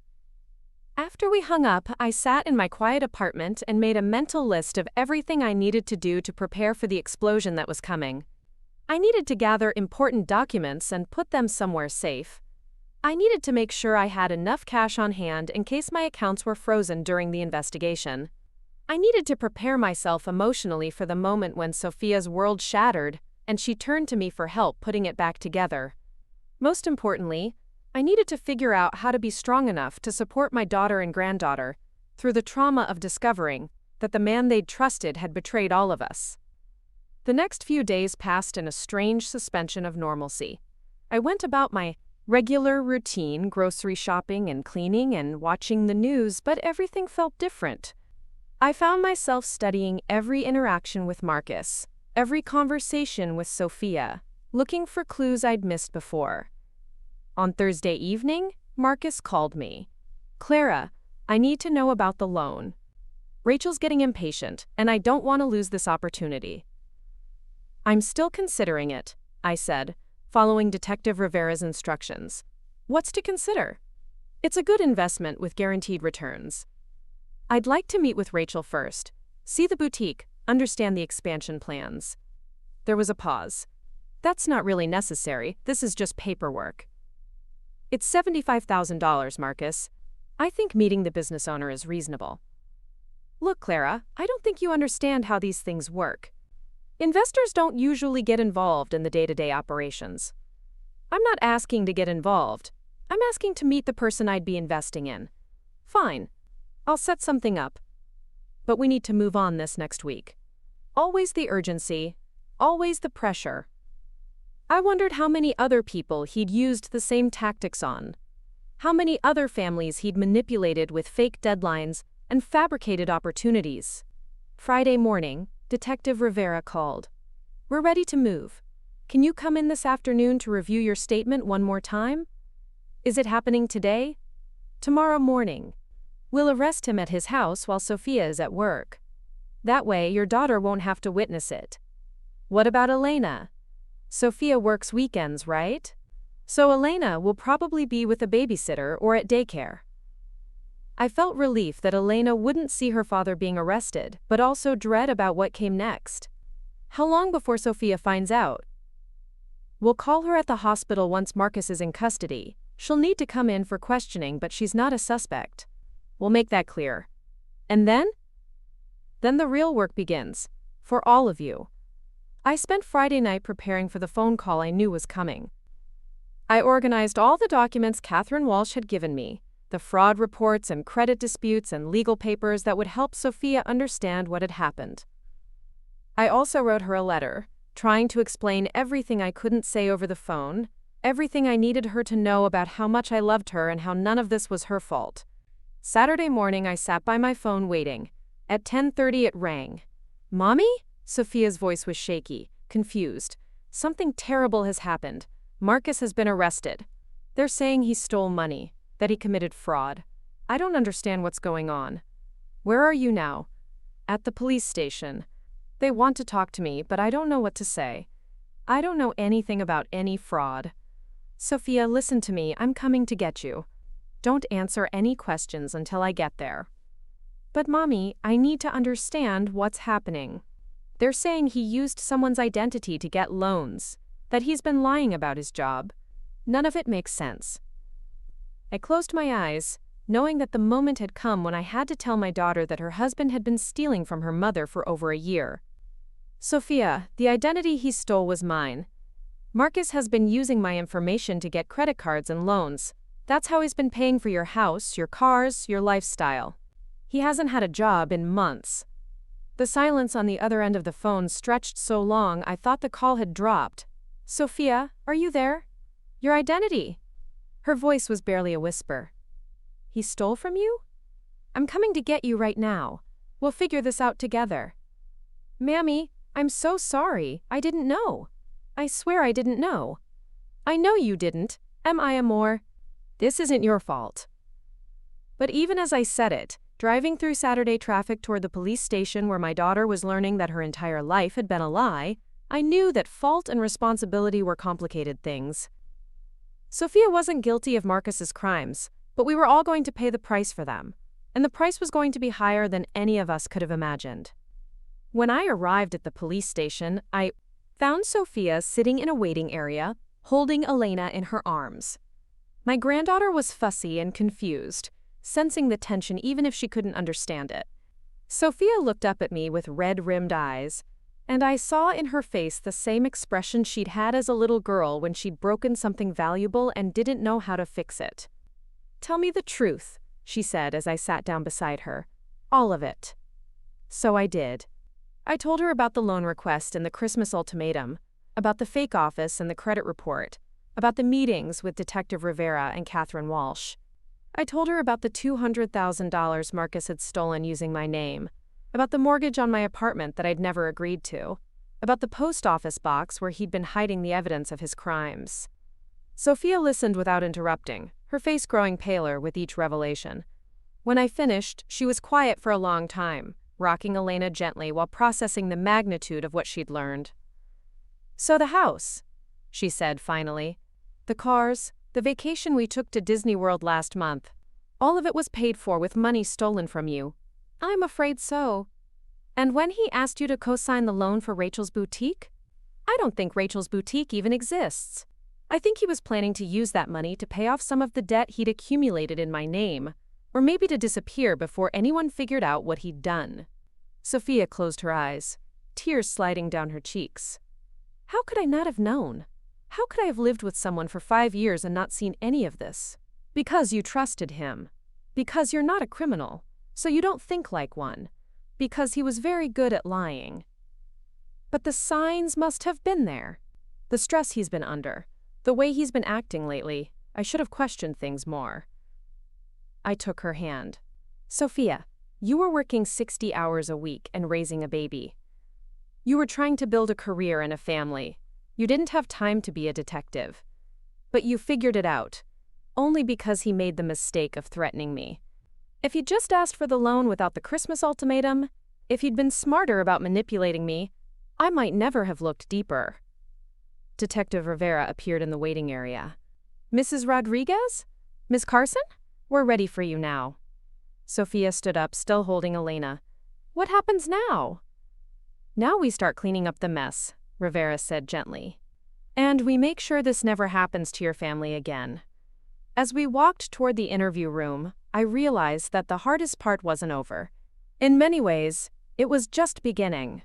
After we hung up, I sat in my quiet apartment and made a mental list of everything I needed to do to prepare for the explosion that was coming. I needed to gather important documents and put them somewhere safe. I needed to make sure I had enough cash on hand in case my accounts were frozen during the investigation. I needed to prepare myself emotionally for the moment when Sofia's world shattered and she turned to me for help putting it back together. Most importantly, I needed to figure out how to be strong enough to support my daughter and granddaughter through the trauma of discovering that the man they'd trusted had betrayed all of us. The next few days passed in a strange suspension of normalcy. I went about my regular routine, grocery shopping and cleaning and watching the news, but everything felt different. I found myself studying every interaction with Marcus, every conversation with Sofia, looking for clues I'd missed before. On Thursday evening, Marcus called me. "Clara, I need to know about the loan. Rachel's getting impatient, and I don't want to lose this opportunity." "I'm still considering it," I said, following Detective Rivera's instructions. "What's to consider?" "It's a good investment with guaranteed returns." "I'd like to meet with Rachel first, see the boutique, understand the expansion plans." There was a pause. "That's not really necessary, this is just paperwork." "It's $75,000, Marcus. I think meeting the business owner is reasonable." "Look, Clara, I don't think you understand how these things work. Investors don't usually get involved in the day-to-day operations. I'm not asking to get involved. I'm asking to meet the person I'd be investing in. Fine. I'll set something up. But we need to move on this next week. Always the urgency, always the pressure." I wondered how many other people he'd used the same tactics on. How many other families he'd manipulated with fake deadlines and fabricated opportunities. Friday morning, Detective Rivera called. "We're ready to move. Can you come in this afternoon to review your statement one more time? Is it happening today? Tomorrow morning. We'll arrest him at his house while Sofia is at work. That way, your daughter won't have to witness it. What about Elena? Sofia works weekends, right? So Elena will probably be with a babysitter or at daycare." I felt relief that Elena wouldn't see her father being arrested, but also dread about what came next. How long before Sofia finds out? "We'll call her at the hospital once Marcus is in custody. She'll need to come in for questioning, but she's not a suspect. We'll make that clear. And then? Then the real work begins. For all of you." I spent Friday night preparing for the phone call I knew was coming. I organized all the documents Catherine Walsh had given me, the fraud reports and credit disputes and legal papers that would help Sofia understand what had happened. I also wrote her a letter, trying to explain everything I couldn't say over the phone, everything I needed her to know about how much I loved her and how none of this was her fault. Saturday morning I sat by my phone waiting. At 10:30 it rang. "Mommy?" Sofia's voice was shaky, confused. "Something terrible has happened. Marcus has been arrested. They're saying he stole money, that he committed fraud. I don't understand what's going on." "Where are you now?" "At the police station. They want to talk to me, but I don't know what to say. I don't know anything about any fraud." "Sofia, listen to me. I'm coming to get you. Don't answer any questions until I get there." "But Mommy, I need to understand what's happening. They're saying he used someone's identity to get loans, that he's been lying about his job. None of it makes sense." I closed my eyes, knowing that the moment had come when I had to tell my daughter that her husband had been stealing from her mother for over a year. "Sofia, the identity he stole was mine. Marcus has been using my information to get credit cards and loans. That's how he's been paying for your house, your cars, your lifestyle. He hasn't had a job in months." The silence on the other end of the phone stretched so long I thought the call had dropped. "Sofia, are you there? Your identity." Her voice was barely a whisper. "He stole from you? I'm coming to get you right now. We'll figure this out together." "Mammy, I'm so sorry. I didn't know. I swear I didn't know." "I know you didn't. Am I, amor? This isn't your fault." But even as I said it, driving through Saturday traffic toward the police station where my daughter was learning that her entire life had been a lie, I knew that fault and responsibility were complicated things. Sofia wasn't guilty of Marcus's crimes, but we were all going to pay the price for them, and the price was going to be higher than any of us could have imagined. When I arrived at the police station, I found Sofia sitting in a waiting area, holding Elena in her arms. My granddaughter was fussy and confused, sensing the tension even if she couldn't understand it. Sofia looked up at me with red-rimmed eyes, and I saw in her face the same expression she'd had as a little girl when she'd broken something valuable and didn't know how to fix it. "Tell me the truth," she said as I sat down beside her. "All of it." So I did. I told her about the loan request and the Christmas ultimatum, about the fake office and the credit report, about the meetings with Detective Rivera and Catherine Walsh. I told her about the $200,000 Marcus had stolen using my name, about the mortgage on my apartment that I'd never agreed to, about the post office box where he'd been hiding the evidence of his crimes. Sofia listened without interrupting, her face growing paler with each revelation. When I finished, she was quiet for a long time, rocking Elena gently while processing the magnitude of what she'd learned. "So the house," she said finally. "The cars, the vacation we took to Disney World last month. All of it was paid for with money stolen from you." "I'm afraid so." "And when he asked you to co-sign the loan for Rachel's boutique?" "I don't think Rachel's boutique even exists. I think he was planning to use that money to pay off some of the debt he'd accumulated in my name, or maybe to disappear before anyone figured out what he'd done." Sofia closed her eyes, tears sliding down her cheeks. "How could I not have known? How could I have lived with someone for 5 years and not seen any of this? Because you trusted him. Because you're not a criminal, so you don't think like one. Because he was very good at lying. But the signs must have been there. The stress he's been under, the way he's been acting lately, I should have questioned things more." I took her hand. "Sofia, you were working 60 hours a week and raising a baby. You were trying to build a career and a family. You didn't have time to be a detective. But you figured it out. Only because he made the mistake of threatening me. If you'd just asked for the loan without the Christmas ultimatum, if you'd been smarter about manipulating me, I might never have looked deeper. Detective Rivera appeared in the waiting area. Mrs. Rodriguez? Miss Carson? We're ready for you now. Sofia stood up, still holding Elena. What happens now? Now we start cleaning up the mess, Rivera said gently. And we make sure this never happens to your family again. As we walked toward the interview room, I realized that the hardest part wasn't over. In many ways, it was just beginning.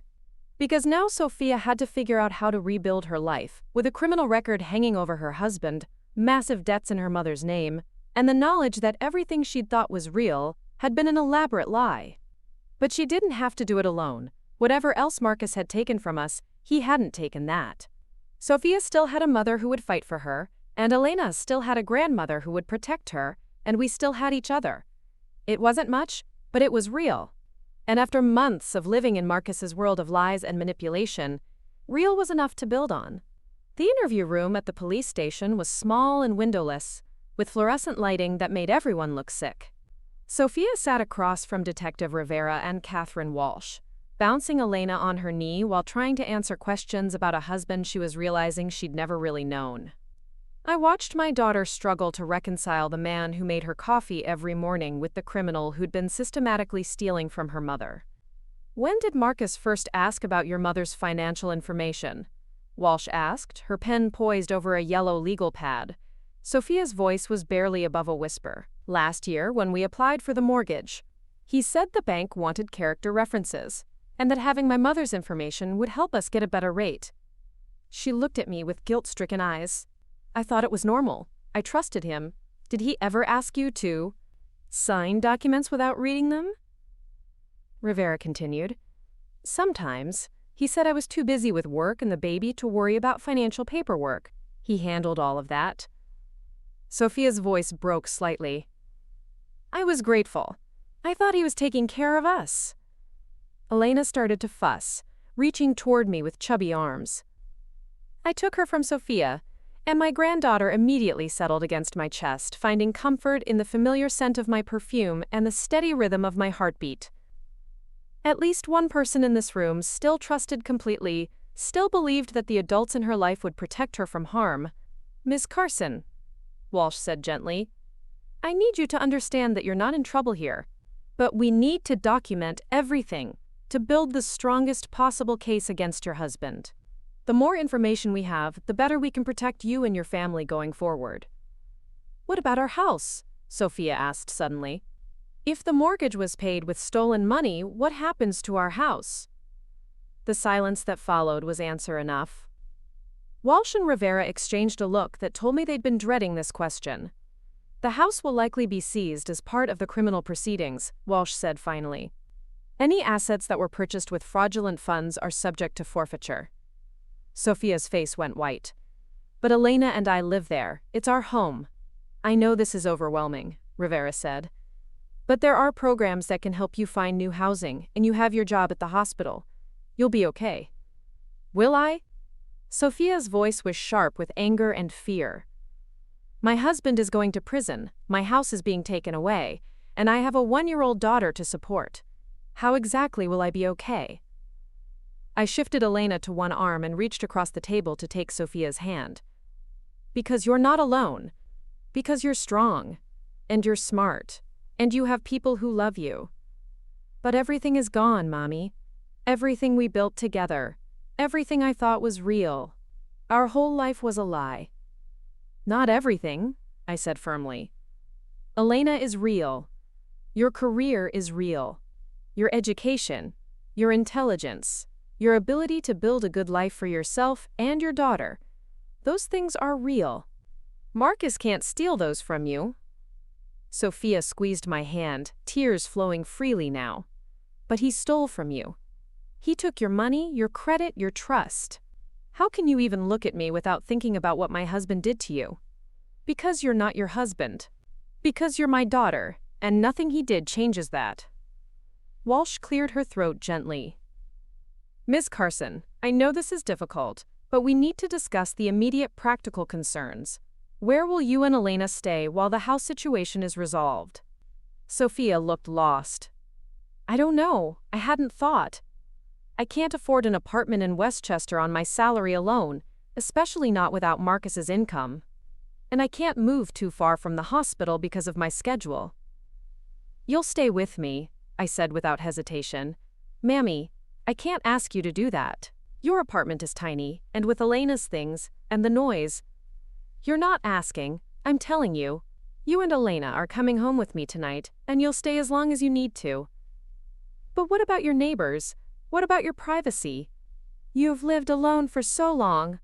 Because now Sofia had to figure out how to rebuild her life, with a criminal record hanging over her husband, massive debts in her mother's name, and the knowledge that everything she'd thought was real had been an elaborate lie. But she didn't have to do it alone. Whatever else Marcus had taken from us, he hadn't taken that. Sofia still had a mother who would fight for her, and Elena still had a grandmother who would protect her, and we still had each other. It wasn't much, but it was real. And after months of living in Marcus's world of lies and manipulation, real was enough to build on. The interview room at the police station was small and windowless, with fluorescent lighting that made everyone look sick. Sofia sat across from Detective Rivera and Catherine Walsh, bouncing Elena on her knee while trying to answer questions about a husband she was realizing she'd never really known. I watched my daughter struggle to reconcile the man who made her coffee every morning with the criminal who'd been systematically stealing from her mother. When did Marcus first ask about your mother's financial information? Walsh asked, her pen poised over a yellow legal pad. Sofia's voice was barely above a whisper. Last year, when we applied for the mortgage. He said the bank wanted character references, and that having my mother's information would help us get a better rate. She looked at me with guilt-stricken eyes. I thought it was normal. I trusted him. Did he ever ask you to sign documents without reading them? Rivera continued. Sometimes. He said I was too busy with work and the baby to worry about financial paperwork. He handled all of that. Sofia's voice broke slightly. I was grateful. I thought he was taking care of us. Elena started to fuss, reaching toward me with chubby arms. I took her from Sofia, and my granddaughter immediately settled against my chest, finding comfort in the familiar scent of my perfume and the steady rhythm of my heartbeat. At least one person in this room still trusted completely, still believed that the adults in her life would protect her from harm. Miss Carson, Walsh said gently, I need you to understand that you're not in trouble here, but we need to document everything to build the strongest possible case against your husband. The more information we have, the better we can protect you and your family going forward. What about our house? Sofia asked suddenly. If the mortgage was paid with stolen money, what happens to our house? The silence that followed was answer enough. Walsh and Rivera exchanged a look that told me they'd been dreading this question. The house will likely be seized as part of the criminal proceedings, Walsh said finally. Any assets that were purchased with fraudulent funds are subject to forfeiture. Sofia's face went white. But Elena and I live there. It's our home. I know this is overwhelming, Rivera said. But there are programs that can help you find new housing, and you have your job at the hospital. You'll be okay. Will I? Sofia's voice was sharp with anger and fear. My husband is going to prison, my house is being taken away, and I have a 1-year-old daughter to support. How exactly will I be okay? I shifted Elena to one arm and reached across the table to take Sofia's hand. Because you're not alone. Because you're strong. And you're smart. And you have people who love you. But everything is gone, Mommy. Everything we built together. Everything I thought was real. Our whole life was a lie. Not everything, I said firmly. Elena is real. Your career is real. Your education. Your intelligence. Your ability to build a good life for yourself and your daughter. Those things are real. Marcus can't steal those from you. Sofia squeezed my hand, tears flowing freely now. But he stole from you. He took your money, your credit, your trust. How can you even look at me without thinking about what my husband did to you? Because you're not your husband. Because you're my daughter, and nothing he did changes that. Walsh cleared her throat gently. Ms. Carson, I know this is difficult, but we need to discuss the immediate practical concerns. Where will you and Elena stay while the house situation is resolved? Sofia looked lost. I don't know. I hadn't thought. I can't afford an apartment in Westchester on my salary alone, especially not without Marcus's income. And I can't move too far from the hospital because of my schedule. You'll stay with me, I said without hesitation. Mammy, I can't ask you to do that. Your apartment is tiny, and with Elena's things, and the noise. You're not asking, I'm telling you. You and Elena are coming home with me tonight, and you'll stay as long as you need to. But what about your neighbors? What about your privacy? You've lived alone for so long.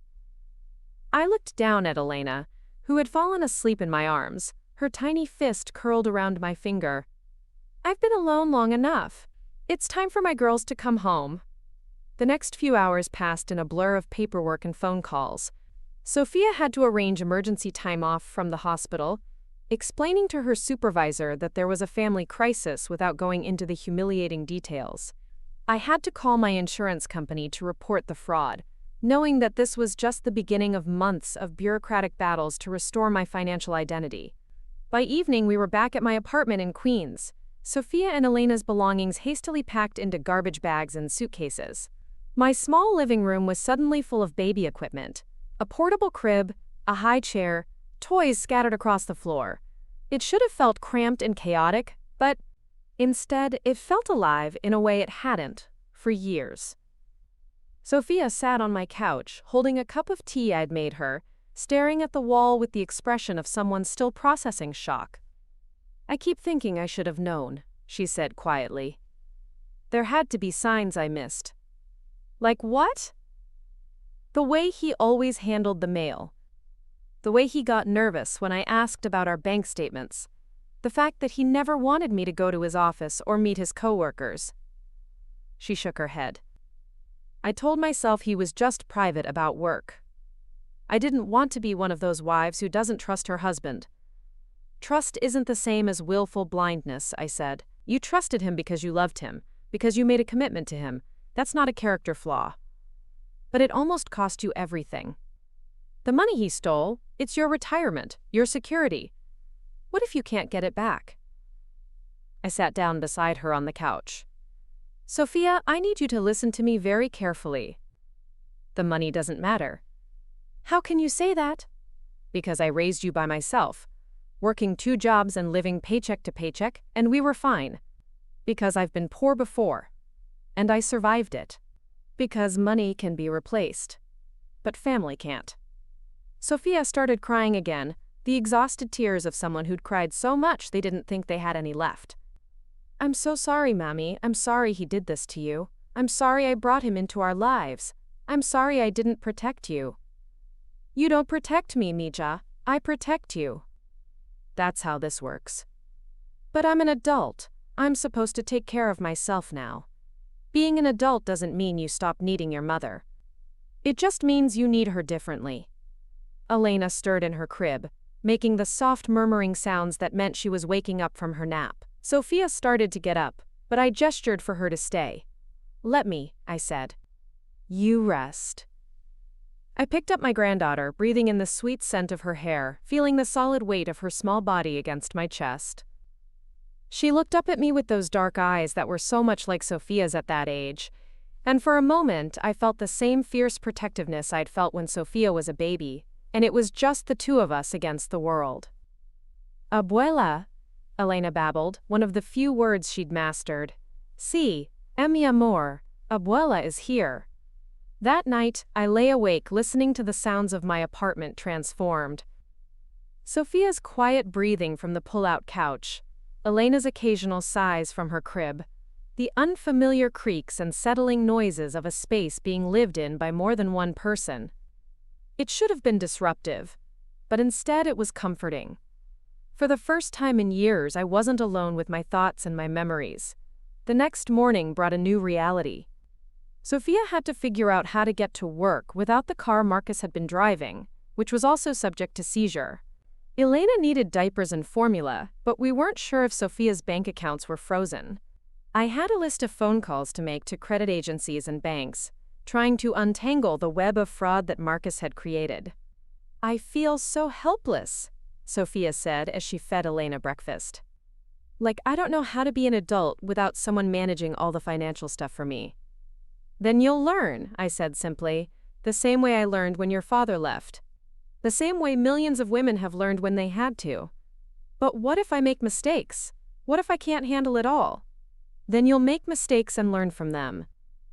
I looked down at Elena, who had fallen asleep in my arms, her tiny fist curled around my finger. I've been alone long enough. It's time for my girls to come home. The next few hours passed in a blur of paperwork and phone calls. Sofia had to arrange emergency time off from the hospital, explaining to her supervisor that there was a family crisis without going into the humiliating details. I had to call my insurance company to report the fraud, knowing that this was just the beginning of months of bureaucratic battles to restore my financial identity. By evening, we were back at my apartment in Queens, Sofia and Elena's belongings hastily packed into garbage bags and suitcases. My small living room was suddenly full of baby equipment, a portable crib, a high chair, toys scattered across the floor. It should have felt cramped and chaotic, but instead it felt alive in a way it hadn't for years. Sofia sat on my couch, holding a cup of tea I'd made her, staring at the wall with the expression of someone still processing shock. I keep thinking I should have known, she said quietly. There had to be signs I missed. Like what? The way he always handled the mail. The way he got nervous when I asked about our bank statements. The fact that he never wanted me to go to his office or meet his coworkers. She shook her head. I told myself he was just private about work. I didn't want to be one of those wives who doesn't trust her husband. Trust isn't the same as willful blindness, I said. You trusted him because you loved him, because you made a commitment to him. That's not a character flaw. But it almost cost you everything. The money he stole, it's your retirement, your security. What if you can't get it back? I sat down beside her on the couch. Sofia, I need you to listen to me very carefully. The money doesn't matter. How can you say that? Because I raised you by myself, working 2 jobs and living paycheck to paycheck, and we were fine. Because I've been poor before, and I survived it. Because money can be replaced, but family can't. Sofia started crying again, the exhausted tears of someone who'd cried so much they didn't think they had any left. I'm so sorry, Mommy. I'm sorry he did this to you. I'm sorry I brought him into our lives. I'm sorry I didn't protect you. You don't protect me, Mija. I protect you. That's how this works. But I'm an adult. I'm supposed to take care of myself now. Being an adult doesn't mean you stop needing your mother. It just means you need her differently. Elena stirred in her crib, making the soft murmuring sounds that meant she was waking up from her nap. Sofia started to get up, but I gestured for her to stay. Let me, I said. You rest. I picked up my granddaughter, breathing in the sweet scent of her hair, feeling the solid weight of her small body against my chest. She looked up at me with those dark eyes that were so much like Sofia's at that age, and for a moment I felt the same fierce protectiveness I'd felt when Sofia was a baby, and it was just the 2 of us against the world. Abuela, Elena babbled, one of the few words she'd mastered. Sí, mi amor, abuela is here. That night, I lay awake listening to the sounds of my apartment transformed. Sofia's quiet breathing from the pull-out couch, Elena's occasional sighs from her crib, the unfamiliar creaks and settling noises of a space being lived in by more than one person. It should have been disruptive, but instead it was comforting. For the first time in years, I wasn't alone with my thoughts and my memories. The next morning brought a new reality. Sofia had to figure out how to get to work without the car Marcus had been driving, which was also subject to seizure. Elena needed diapers and formula, but we weren't sure if Sofia's bank accounts were frozen. I had a list of phone calls to make to credit agencies and banks, trying to untangle the web of fraud that Marcus had created. "I feel so helpless," Sofia said as she fed Elena breakfast. "Like I don't know how to be an adult without someone managing all the financial stuff for me." "Then you'll learn," I said simply, "the same way I learned when your father left. The same way millions of women have learned when they had to. But what if I make mistakes? What if I can't handle it all?" "Then you'll make mistakes and learn from them.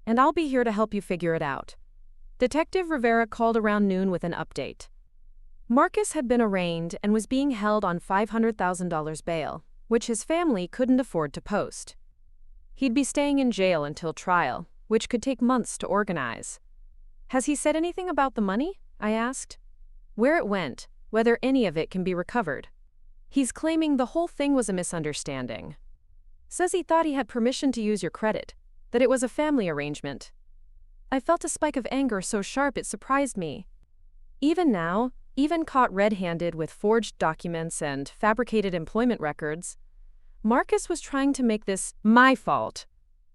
And I'll be here to help you figure it out." Detective Rivera called around noon with an update. Marcus had been arraigned and was being held on $500,000 bail, which his family couldn't afford to post. He'd be staying in jail until trial, which could take months to organize. "Has he said anything about the money?" I asked. "Where it went, whether any of it can be recovered." "He's claiming the whole thing was a misunderstanding. Says he thought he had permission to use your credit, that it was a family arrangement." I felt a spike of anger so sharp it surprised me. Even now, even caught red-handed with forged documents and fabricated employment records, Marcus was trying to make this my fault.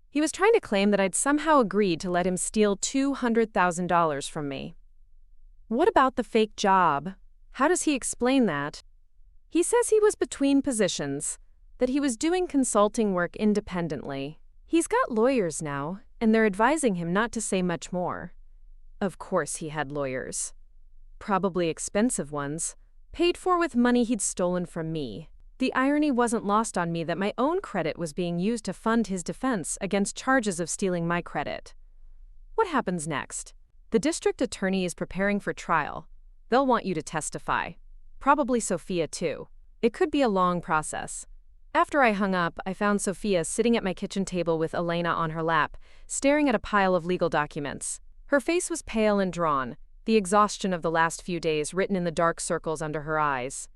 He was trying to claim that I'd somehow agreed to let him steal $200,000 from me. "What about the fake job? How does he explain that?" "He says he was between positions, that he was doing consulting work independently. He's got lawyers now, and they're advising him not to say much more." Of course he had lawyers. Probably expensive ones, paid for with money he'd stolen from me. The irony wasn't lost on me that my own credit was being used to fund his defense against charges of stealing my credit. What happens next? The district attorney is preparing for trial. They'll want you to testify. Probably Sofia too. It could be a long process. After I hung up, I found Sofia sitting at my kitchen table with Elena on her lap, staring at a pile of legal documents. Her face was pale and drawn, the exhaustion of the last few days written in the dark circles under her eyes.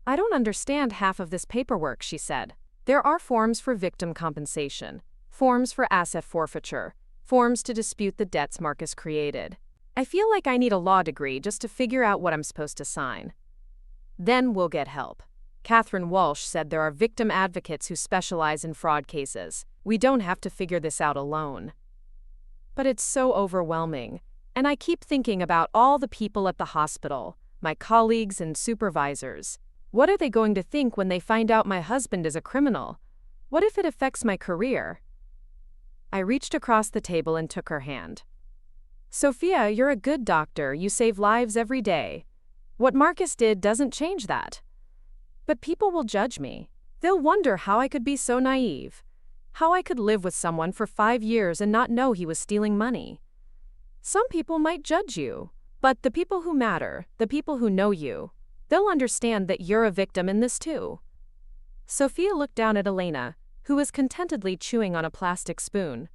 "I don't understand half of this paperwork," she said. "There are forms for victim compensation, forms for asset forfeiture, forms to dispute the debts Marcus created. I feel like I need a law degree just to figure out what I'm supposed to sign." "Then we'll get help. Catherine Walsh said there are victim advocates who specialize in fraud cases. We don't have to figure this out alone." But it's so overwhelming, and I keep thinking about all the people at the hospital, my colleagues and supervisors. What are they going to think when they find out my husband is a criminal? What if it affects my career? I reached across the table and took her hand. "Sofia, you're a good doctor. You save lives every day. What Marcus did doesn't change that. But people will judge me. They'll wonder how I could be so naive, how I could live with someone for 5 years and not know he was stealing money. Some people might judge you, but the people who matter, the people who know you, they'll understand that you're a victim in this too." Sofia looked down at Elena, who was contentedly chewing on a plastic spoon.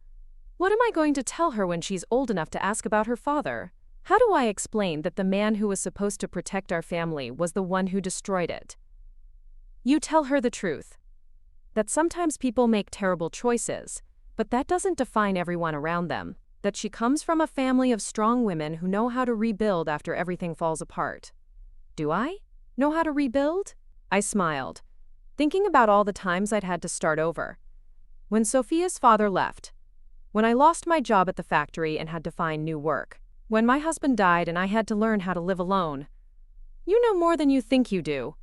What am I going to tell her when she's old enough to ask about her father? How do I explain that the man who was supposed to protect our family was the one who destroyed it? You tell her the truth. That sometimes people make terrible choices, but that doesn't define everyone around them. That she comes from a family of strong women who know how to rebuild after everything falls apart. Do I know how to rebuild? I smiled, thinking about all the times I'd had to start over. When Sofia's father left. When I lost my job at the factory and had to find new work. When my husband died and I had to learn how to live alone. You know more than you think you do.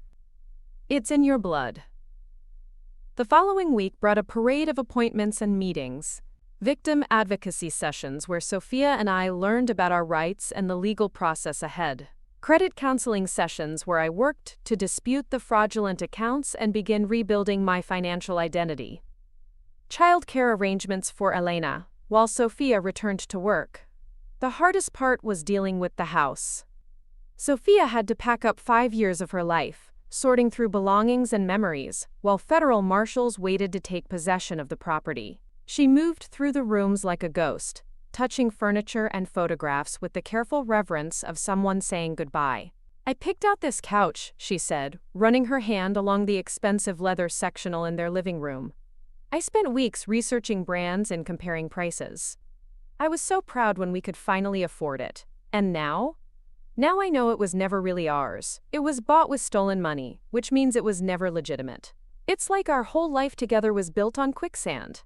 It's in your blood. The following week brought a parade of appointments and meetings. Victim advocacy sessions where Sofia and I learned about our rights and the legal process ahead. Credit counseling sessions where I worked to dispute the fraudulent accounts and begin rebuilding my financial identity. Childcare arrangements for Elena, while Sofia returned to work. The hardest part was dealing with the house. Sofia had to pack up 5 years of her life, sorting through belongings and memories, while federal marshals waited to take possession of the property. She moved through the rooms like a ghost, touching furniture and photographs with the careful reverence of someone saying goodbye. I picked out this couch, she said, running her hand along the expensive leather sectional in their living room. I spent weeks researching brands and comparing prices. I was so proud when we could finally afford it. And now? Now I know it was never really ours. It was bought with stolen money, which means it was never legitimate. It's like our whole life together was built on quicksand.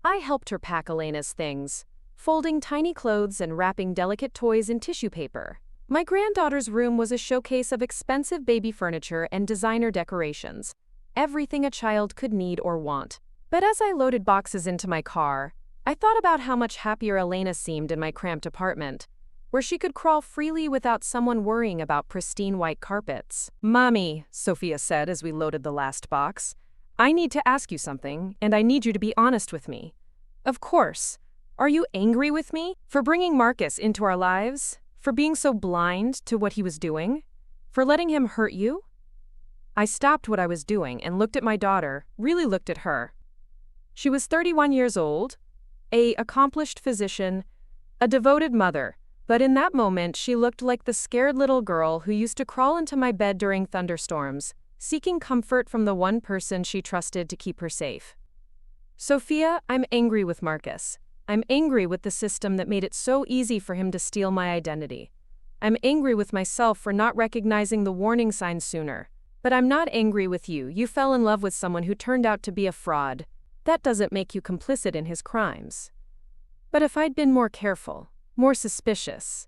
I helped her pack Elena's things, folding tiny clothes and wrapping delicate toys in tissue paper. My granddaughter's room was a showcase of expensive baby furniture and designer decorations, everything a child could need or want. But as I loaded boxes into my car, I thought about how much happier Elena seemed in my cramped apartment, where she could crawl freely without someone worrying about pristine white carpets. "Mommy," Sofia said as we loaded the last box, "I need to ask you something, and I need you to be honest with me." "Of course. Are you angry with me for bringing Marcus into our lives? For being so blind to what he was doing? For letting him hurt you?" I stopped what I was doing and looked at my daughter, really looked at her. She was 31 years old, an accomplished physician, a devoted mother, but in that moment she looked like the scared little girl who used to crawl into my bed during thunderstorms, seeking comfort from the one person she trusted to keep her safe. "Sofia, I'm angry with Marcus. I'm angry with the system that made it so easy for him to steal my identity. I'm angry with myself for not recognizing the warning signs sooner. But I'm not angry with you. You fell in love with someone who turned out to be a fraud. That doesn't make you complicit in his crimes. But if I'd been more careful, more suspicious,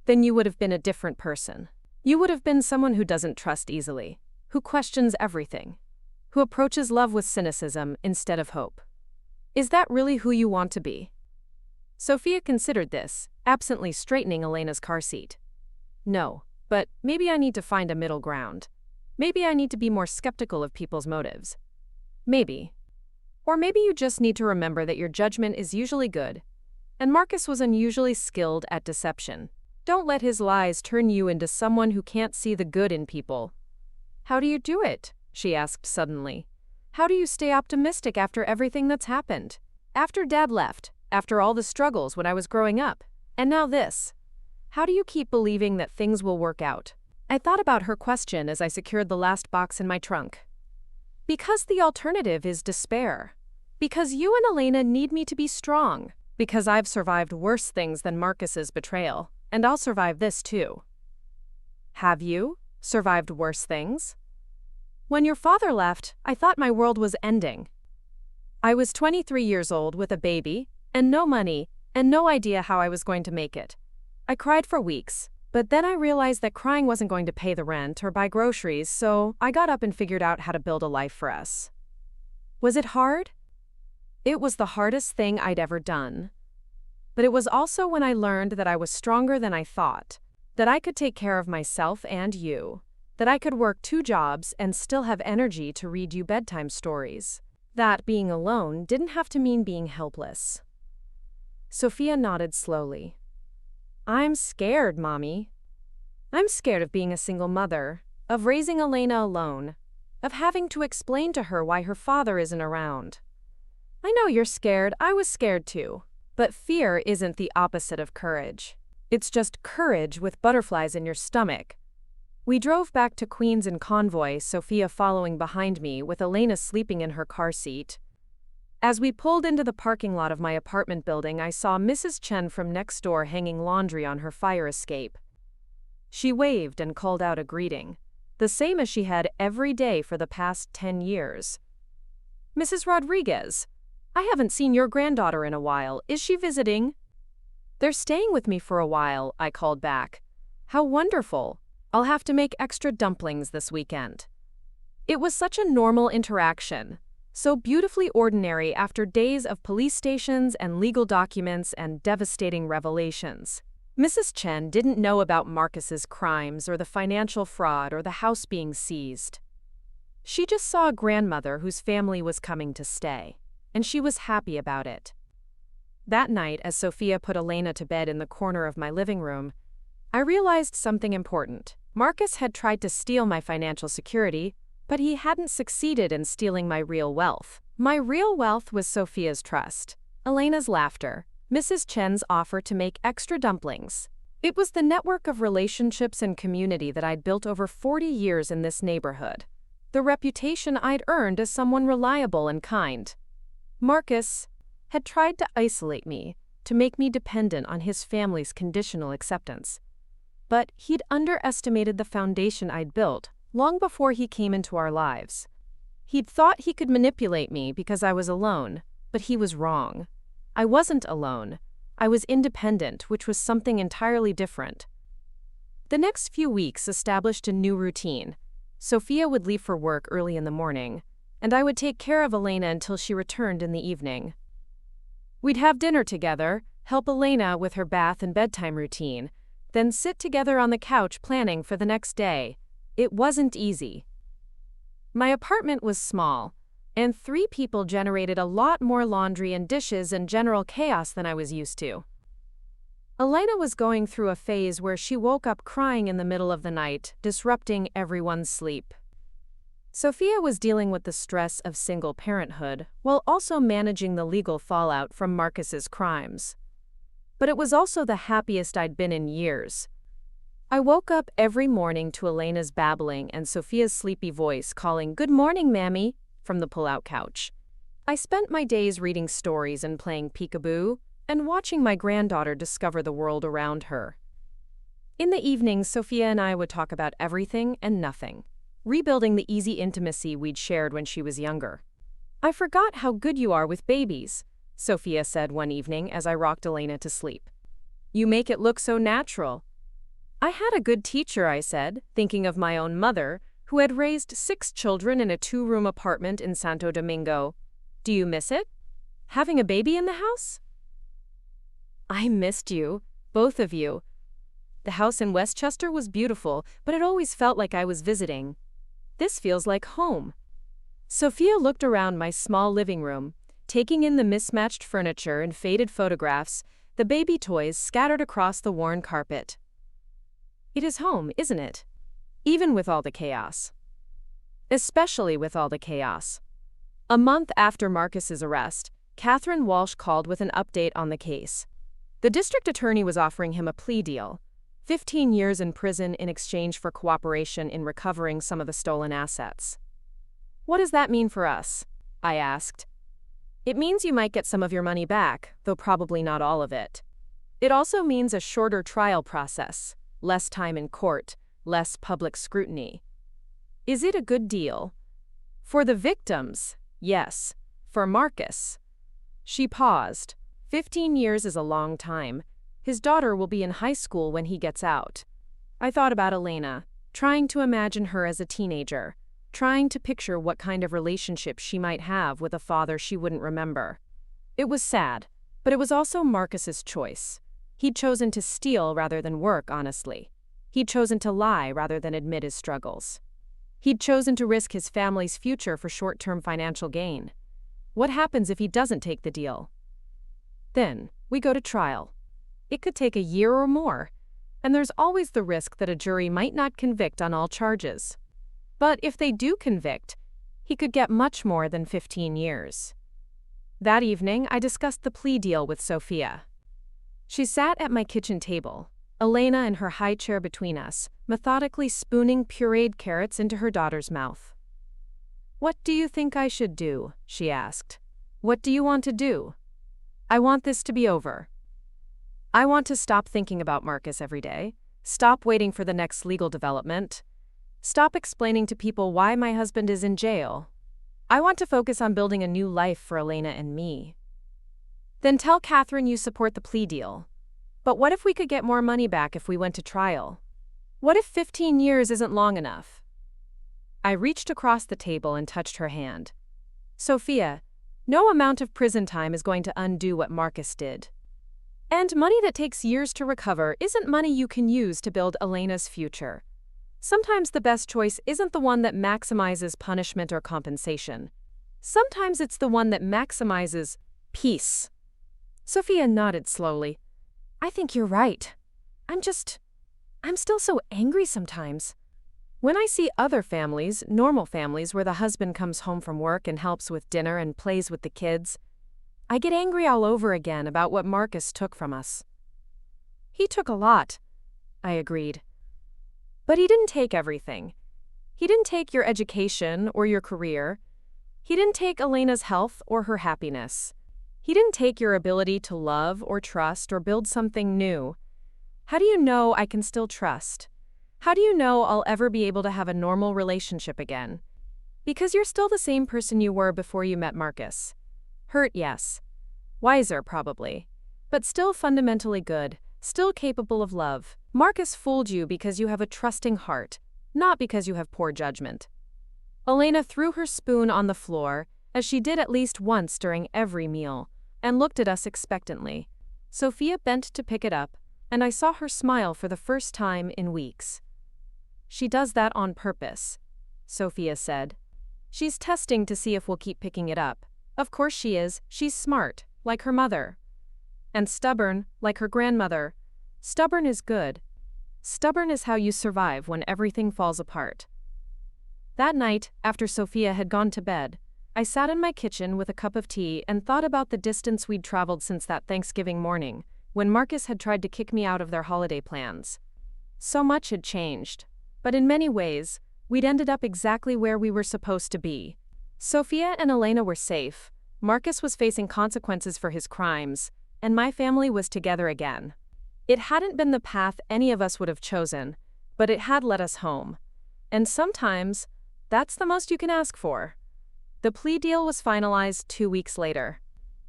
then you would have been a different person. You would have been someone who doesn't trust easily, who questions everything, who approaches love with cynicism instead of hope. Is that really who you want to be?" Sofia considered this, absently straightening Elena's car seat. "No, but maybe I need to find a middle ground. Maybe I need to be more skeptical of people's motives. Maybe. Or maybe you just need to remember that your judgment is usually good, and Marcus was unusually skilled at deception. Don't let his lies turn you into someone who can't see the good in people." "How do you do it?" she asked suddenly. "How do you stay optimistic after everything that's happened? After Dad left, after all the struggles when I was growing up, and now this. How do you keep believing that things will work out?" I thought about her question as I secured the last box in my trunk. "Because the alternative is despair. Because you and Elena need me to be strong. Because I've survived worse things than Marcus's betrayal, and I'll survive this too." "Have you survived worse things?" "When your father left, I thought my world was ending. I was 23 years old with a baby, and no money, and no idea how I was going to make it. I cried for weeks, but then I realized that crying wasn't going to pay the rent or buy groceries, so I got up and figured out how to build a life for us." "Was it hard?" "It was the hardest thing I'd ever done. But it was also when I learned that I was stronger than I thought, that I could take care of myself and you, that I could work 2 jobs and still have energy to read you bedtime stories. That being alone didn't have to mean being helpless." Sofia nodded slowly. "I'm scared, Mommy. I'm scared of being a single mother, of raising Elena alone, of having to explain to her why her father isn't around. I know you're scared, I was scared too. But fear isn't the opposite of courage. It's just courage with butterflies in your stomach." We drove back to Queens in convoy, Sofia following behind me with Elena sleeping in her car seat. As we pulled into the parking lot of my apartment building, I saw Mrs. Chen from next door hanging laundry on her fire escape. She waved and called out a greeting, the same as she had every day for the past 10 years. "Mrs. Rodriguez, I haven't seen your granddaughter in a while. Is she visiting?" "They're staying with me for a while," I called back. "How wonderful. I'll have to make extra dumplings this weekend." It was such a normal interaction, so beautifully ordinary after days of police stations and legal documents and devastating revelations. Mrs. Chen didn't know about Marcus's crimes or the financial fraud or the house being seized. She just saw a grandmother whose family was coming to stay, and she was happy about it. That night, as Sofia put Elena to bed in the corner of my living room, I realized something important. Marcus had tried to steal my financial security, but he hadn't succeeded in stealing my real wealth. My real wealth was Sofia's trust, Elena's laughter, Mrs. Chen's offer to make extra dumplings. It was the network of relationships and community that I'd built over 40 years in this neighborhood, the reputation I'd earned as someone reliable and kind. Marcus had tried to isolate me, to make me dependent on his family's conditional acceptance. But he'd underestimated the foundation I'd built long before he came into our lives. He'd thought he could manipulate me because I was alone, but he was wrong. I wasn't alone. I was independent, which was something entirely different. The next few weeks established a new routine. Sofia would leave for work early in the morning, and I would take care of Elena until she returned in the evening. We'd have dinner together, help Elena with her bath and bedtime routine, then sit together on the couch planning for the next day. It wasn't easy. My apartment was small, and 3 people generated a lot more laundry and dishes and general chaos than I was used to. Elena was going through a phase where she woke up crying in the middle of the night, disrupting everyone's sleep. Sofia was dealing with the stress of single parenthood while also managing the legal fallout from Marcus's crimes. But it was also the happiest I'd been in years. I woke up every morning to Elena's babbling and Sofia's sleepy voice calling, "Good morning, Mammy," from the pull-out couch. I spent my days reading stories and playing peekaboo, and watching my granddaughter discover the world around her. In the evenings, Sofia and I would talk about everything and nothing, rebuilding the easy intimacy we'd shared when she was younger. "I forgot how good you are with babies," Sofia said one evening as I rocked Elena to sleep. "You make it look so natural." "I had a good teacher," I said, thinking of my own mother, who had raised 6 children in a 2-room apartment in Santo Domingo. "Do you miss it? Having a baby in the house?" "I missed you, both of you. The house in Westchester was beautiful, but it always felt like I was visiting. This feels like home." Sofia looked around my small living room, taking in the mismatched furniture and faded photographs, the baby toys scattered across the worn carpet. "It is home, isn't it? Even with all the chaos." "Especially with all the chaos." A month after Marcus's arrest, Catherine Walsh called with an update on the case. The district attorney was offering him a plea deal, 15 years in prison in exchange for cooperation in recovering some of the stolen assets. "What does that mean for us?" I asked. "It means you might get some of your money back, though probably not all of it. It also means a shorter trial process, less time in court, less public scrutiny." "Is it a good deal?" "For the victims, yes. For Marcus." She paused. 15 years is a long time. His daughter will be in high school when he gets out. I thought about Elena, trying to imagine her as a teenager, trying to picture what kind of relationship she might have with a father she wouldn't remember. It was sad, but it was also Marcus's choice. He'd chosen to steal rather than work honestly. He'd chosen to lie rather than admit his struggles. He'd chosen to risk his family's future for short-term financial gain. What happens if he doesn't take the deal? Then, we go to trial. It could take a year or more, and there's always the risk that a jury might not convict on all charges. But if they do convict, he could get much more than 15 years. That evening, I discussed the plea deal with Sofia. She sat at my kitchen table, Elena in her high chair between us, methodically spooning pureed carrots into her daughter's mouth. "What do you think I should do?" she asked. "What do you want to do?" "I want this to be over. I want to stop thinking about Marcus every day, stop waiting for the next legal development, stop explaining to people why my husband is in jail. I want to focus on building a new life for Elena and me." "Then tell Catherine you support the plea deal. But what if we could get more money back if we went to trial? What if 15 years isn't long enough?" I reached across the table and touched her hand. "Sofia, no amount of prison time is going to undo what Marcus did. And money that takes years to recover isn't money you can use to build Elena's future. Sometimes the best choice isn't the one that maximizes punishment or compensation. Sometimes it's the one that maximizes peace." Sofia nodded slowly. "I think you're right. I'm still so angry sometimes. When I see other families, normal families where the husband comes home from work and helps with dinner and plays with the kids, I get angry all over again about what Marcus took from us." "He took a lot," I agreed. "But he didn't take everything. He didn't take your education or your career. He didn't take Elena's health or her happiness. He didn't take your ability to love or trust or build something new. How do you know I can still trust? How do you know I'll ever be able to have a normal relationship again? Because you're still the same person you were before you met Marcus. Hurt, yes. Wiser, probably. But still fundamentally good, still capable of love. Marcus fooled you because you have a trusting heart, not because you have poor judgment. Elena threw her spoon on the floor, as she did at least once during every meal, and looked at us expectantly. Sofia bent to pick it up, and I saw her smile for the first time in weeks. She does that on purpose, Sofia said. She's testing to see if we'll keep picking it up. Of course she is. She's smart, like her mother. And stubborn, like her grandmother. Stubborn is good. Stubborn is how you survive when everything falls apart. That night, after Sofia had gone to bed, I sat in my kitchen with a cup of tea and thought about the distance we'd traveled since that Thanksgiving morning, when Marcus had tried to kick me out of their holiday plans. So much had changed, but in many ways, we'd ended up exactly where we were supposed to be. Sofia and Elena were safe, Marcus was facing consequences for his crimes, and my family was together again. It hadn't been the path any of us would have chosen, but it had led us home. And sometimes, that's the most you can ask for. The plea deal was finalized 2 weeks later.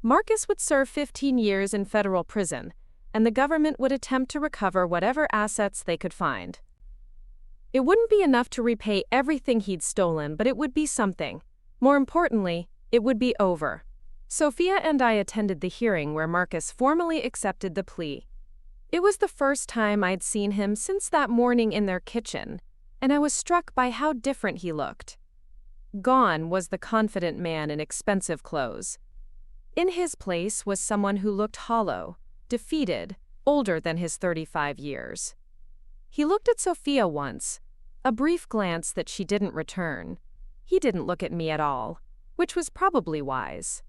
Marcus would serve 15 years in federal prison, and the government would attempt to recover whatever assets they could find. It wouldn't be enough to repay everything he'd stolen, but it would be something. More importantly, it would be over. Sofia and I attended the hearing where Marcus formally accepted the plea. It was the first time I'd seen him since that morning in their kitchen, and I was struck by how different he looked. Gone was the confident man in expensive clothes. In his place was someone who looked hollow, defeated, older than his 35 years. He looked at Sofia once, a brief glance that she didn't return. He didn't look at me at all, which was probably wise.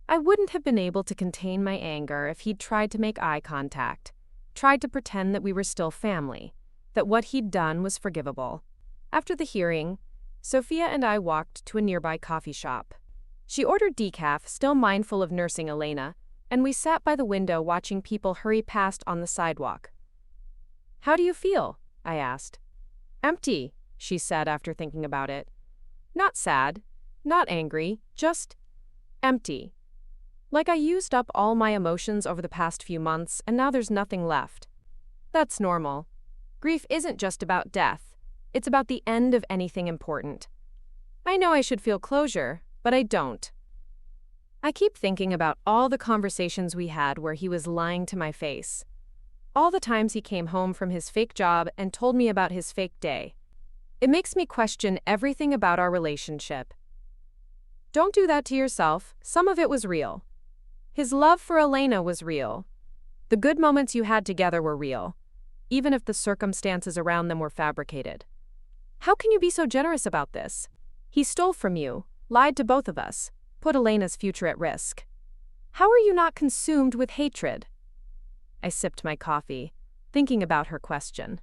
I wouldn't have been able to contain my anger if he'd tried to make eye contact, tried to pretend that we were still family, that what he'd done was forgivable. After the hearing, Sofia and I walked to a nearby coffee shop. She ordered decaf, still mindful of nursing Elena, and we sat by the window watching people hurry past on the sidewalk. "How do you feel?" I asked. "Empty," she said after thinking about it. "Not sad, not angry, just empty. Like I used up all my emotions over the past few months and now there's nothing left. That's normal. Grief isn't just about death. It's about the end of anything important. I know I should feel closure, but I don't. I keep thinking about all the conversations we had where he was lying to my face. All the times he came home from his fake job and told me about his fake day. It makes me question everything about our relationship. Don't do that to yourself. Some of it was real. His love for Elena was real. The good moments you had together were real, even if the circumstances around them were fabricated. How can you be so generous about this? He stole from you, lied to both of us, put Elena's future at risk. How are you not consumed with hatred?" I sipped my coffee, thinking about her question.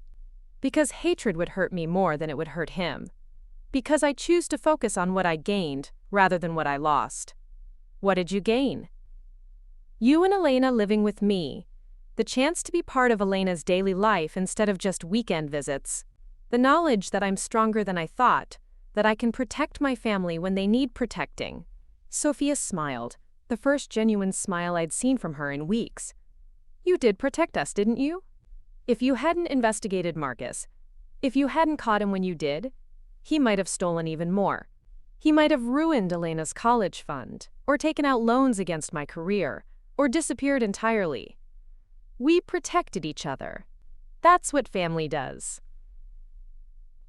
Because hatred would hurt me more than it would hurt him. Because I choose to focus on what I gained rather than what I lost. What did you gain? You and Elena living with me. The chance to be part of Elena's daily life instead of just weekend visits. The knowledge that I'm stronger than I thought, that I can protect my family when they need protecting. Sofia smiled, the first genuine smile I'd seen from her in weeks. You did protect us, didn't you? If you hadn't investigated Marcus, if you hadn't caught him when you did, he might have stolen even more. He might have ruined Elena's college fund, or taken out loans against my career, or disappeared entirely. We protected each other. That's what family does.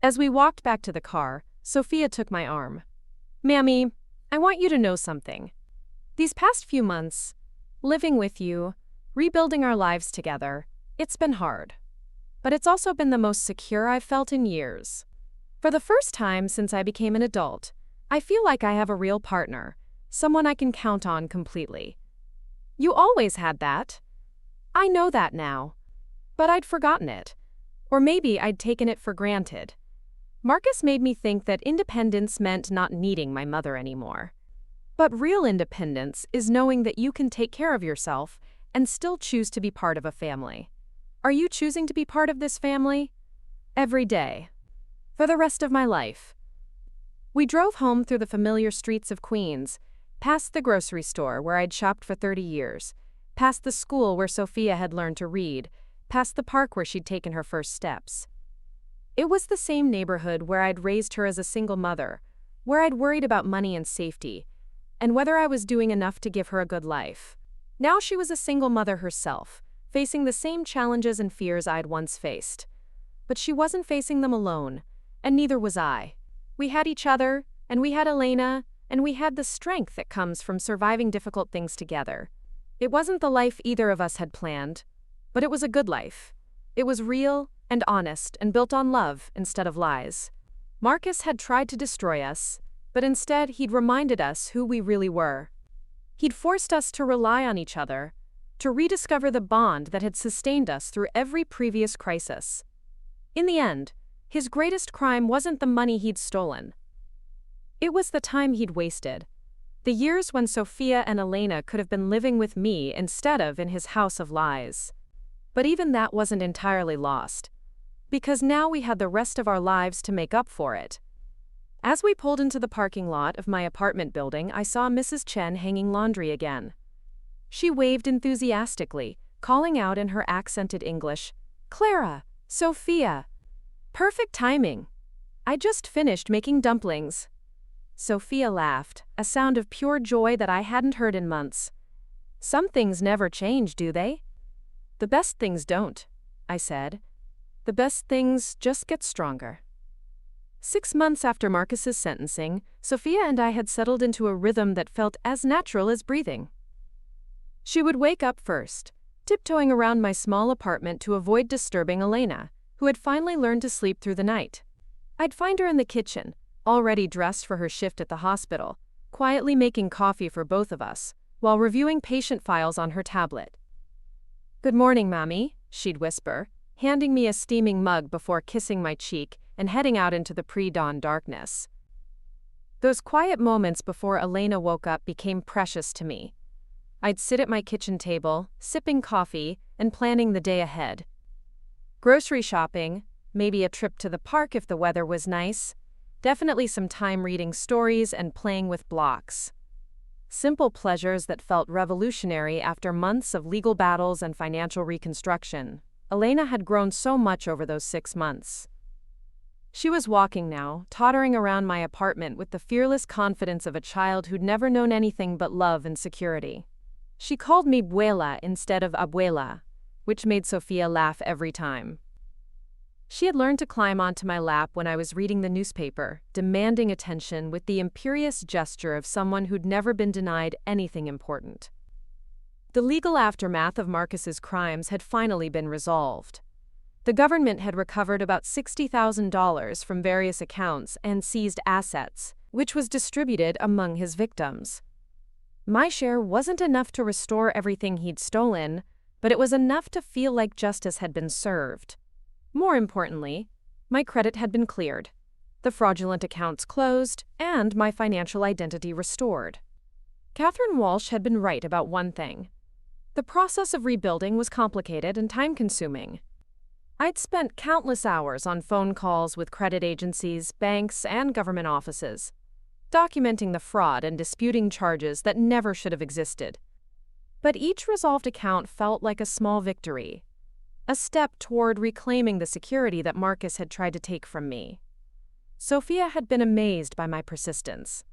As we walked back to the car, Sofia took my arm. "Mammy, I want you to know something. These past few months, living with you, rebuilding our lives together, it's been hard. But it's also been the most secure I've felt in years. For the first time since I became an adult, I feel like I have a real partner, someone I can count on completely. You always had that. I know that now. But I'd forgotten it. Or maybe I'd taken it for granted. Marcus made me think that independence meant not needing my mother anymore. But real independence is knowing that you can take care of yourself and still choose to be part of a family. Are you choosing to be part of this family? Every day. For the rest of my life." We drove home through the familiar streets of Queens, Past the grocery store where I'd shopped for 30 years. Past the school where Sofia had learned to read. Past the park where she'd taken her first steps. It was the same neighborhood where I'd raised her as a single mother, where I'd worried about money and safety, and whether I was doing enough to give her a good life. Now she was a single mother herself, facing the same challenges and fears I'd once faced. But she wasn't facing them alone, and neither was I. We had each other, and we had Elena, and we had the strength that comes from surviving difficult things together. It wasn't the life either of us had planned, but it was a good life. It was real and honest and built on love instead of lies. Marcus had tried to destroy us, but instead he'd reminded us who we really were. He'd forced us to rely on each other, to rediscover the bond that had sustained us through every previous crisis. In the end, his greatest crime wasn't the money he'd stolen. It was the time he'd wasted. The years when Sofia and Elena could have been living with me instead of in his house of lies. But even that wasn't entirely lost, because now we had the rest of our lives to make up for it. As we pulled into the parking lot of my apartment building, I saw Mrs. Chen hanging laundry again. She waved enthusiastically, calling out in her accented English, "Clara, Sofia." Perfect timing. I just finished making dumplings. Sofia laughed, a sound of pure joy that I hadn't heard in months. Some things never change, do they? The best things don't, I said. The best things just get stronger. 6 months after Marcus's sentencing, Sofia and I had settled into a rhythm that felt as natural as breathing. She would wake up first, tiptoeing around my small apartment to avoid disturbing Elena, who had finally learned to sleep through the night. I'd find her in the kitchen, already dressed for her shift at the hospital, quietly making coffee for both of us, while reviewing patient files on her tablet. "Good morning, Mommy," she'd whisper, handing me a steaming mug before kissing my cheek and heading out into the pre-dawn darkness. Those quiet moments before Elena woke up became precious to me. I'd sit at my kitchen table, sipping coffee and planning the day ahead. Grocery shopping, maybe a trip to the park if the weather was nice, definitely some time reading stories and playing with blocks. Simple pleasures that felt revolutionary after months of legal battles and financial reconstruction. Elena had grown so much over those 6 months. She was walking now, tottering around my apartment with the fearless confidence of a child who'd never known anything but love and security. She called me abuela instead of abuela, which made Sofia laugh every time. She had learned to climb onto my lap when I was reading the newspaper, demanding attention with the imperious gesture of someone who'd never been denied anything important. The legal aftermath of Marcus's crimes had finally been resolved. The government had recovered about $60,000 from various accounts and seized assets, which was distributed among his victims. My share wasn't enough to restore everything he'd stolen, but it was enough to feel like justice had been served. More importantly, my credit had been cleared, the fraudulent accounts closed, and my financial identity restored. Catherine Walsh had been right about one thing. The process of rebuilding was complicated and time-consuming. I'd spent countless hours on phone calls with credit agencies, banks, and government offices, documenting the fraud and disputing charges that never should have existed. But each resolved account felt like a small victory, a step toward reclaiming the security that Marcus had tried to take from me. Sofia had been amazed by my persistence.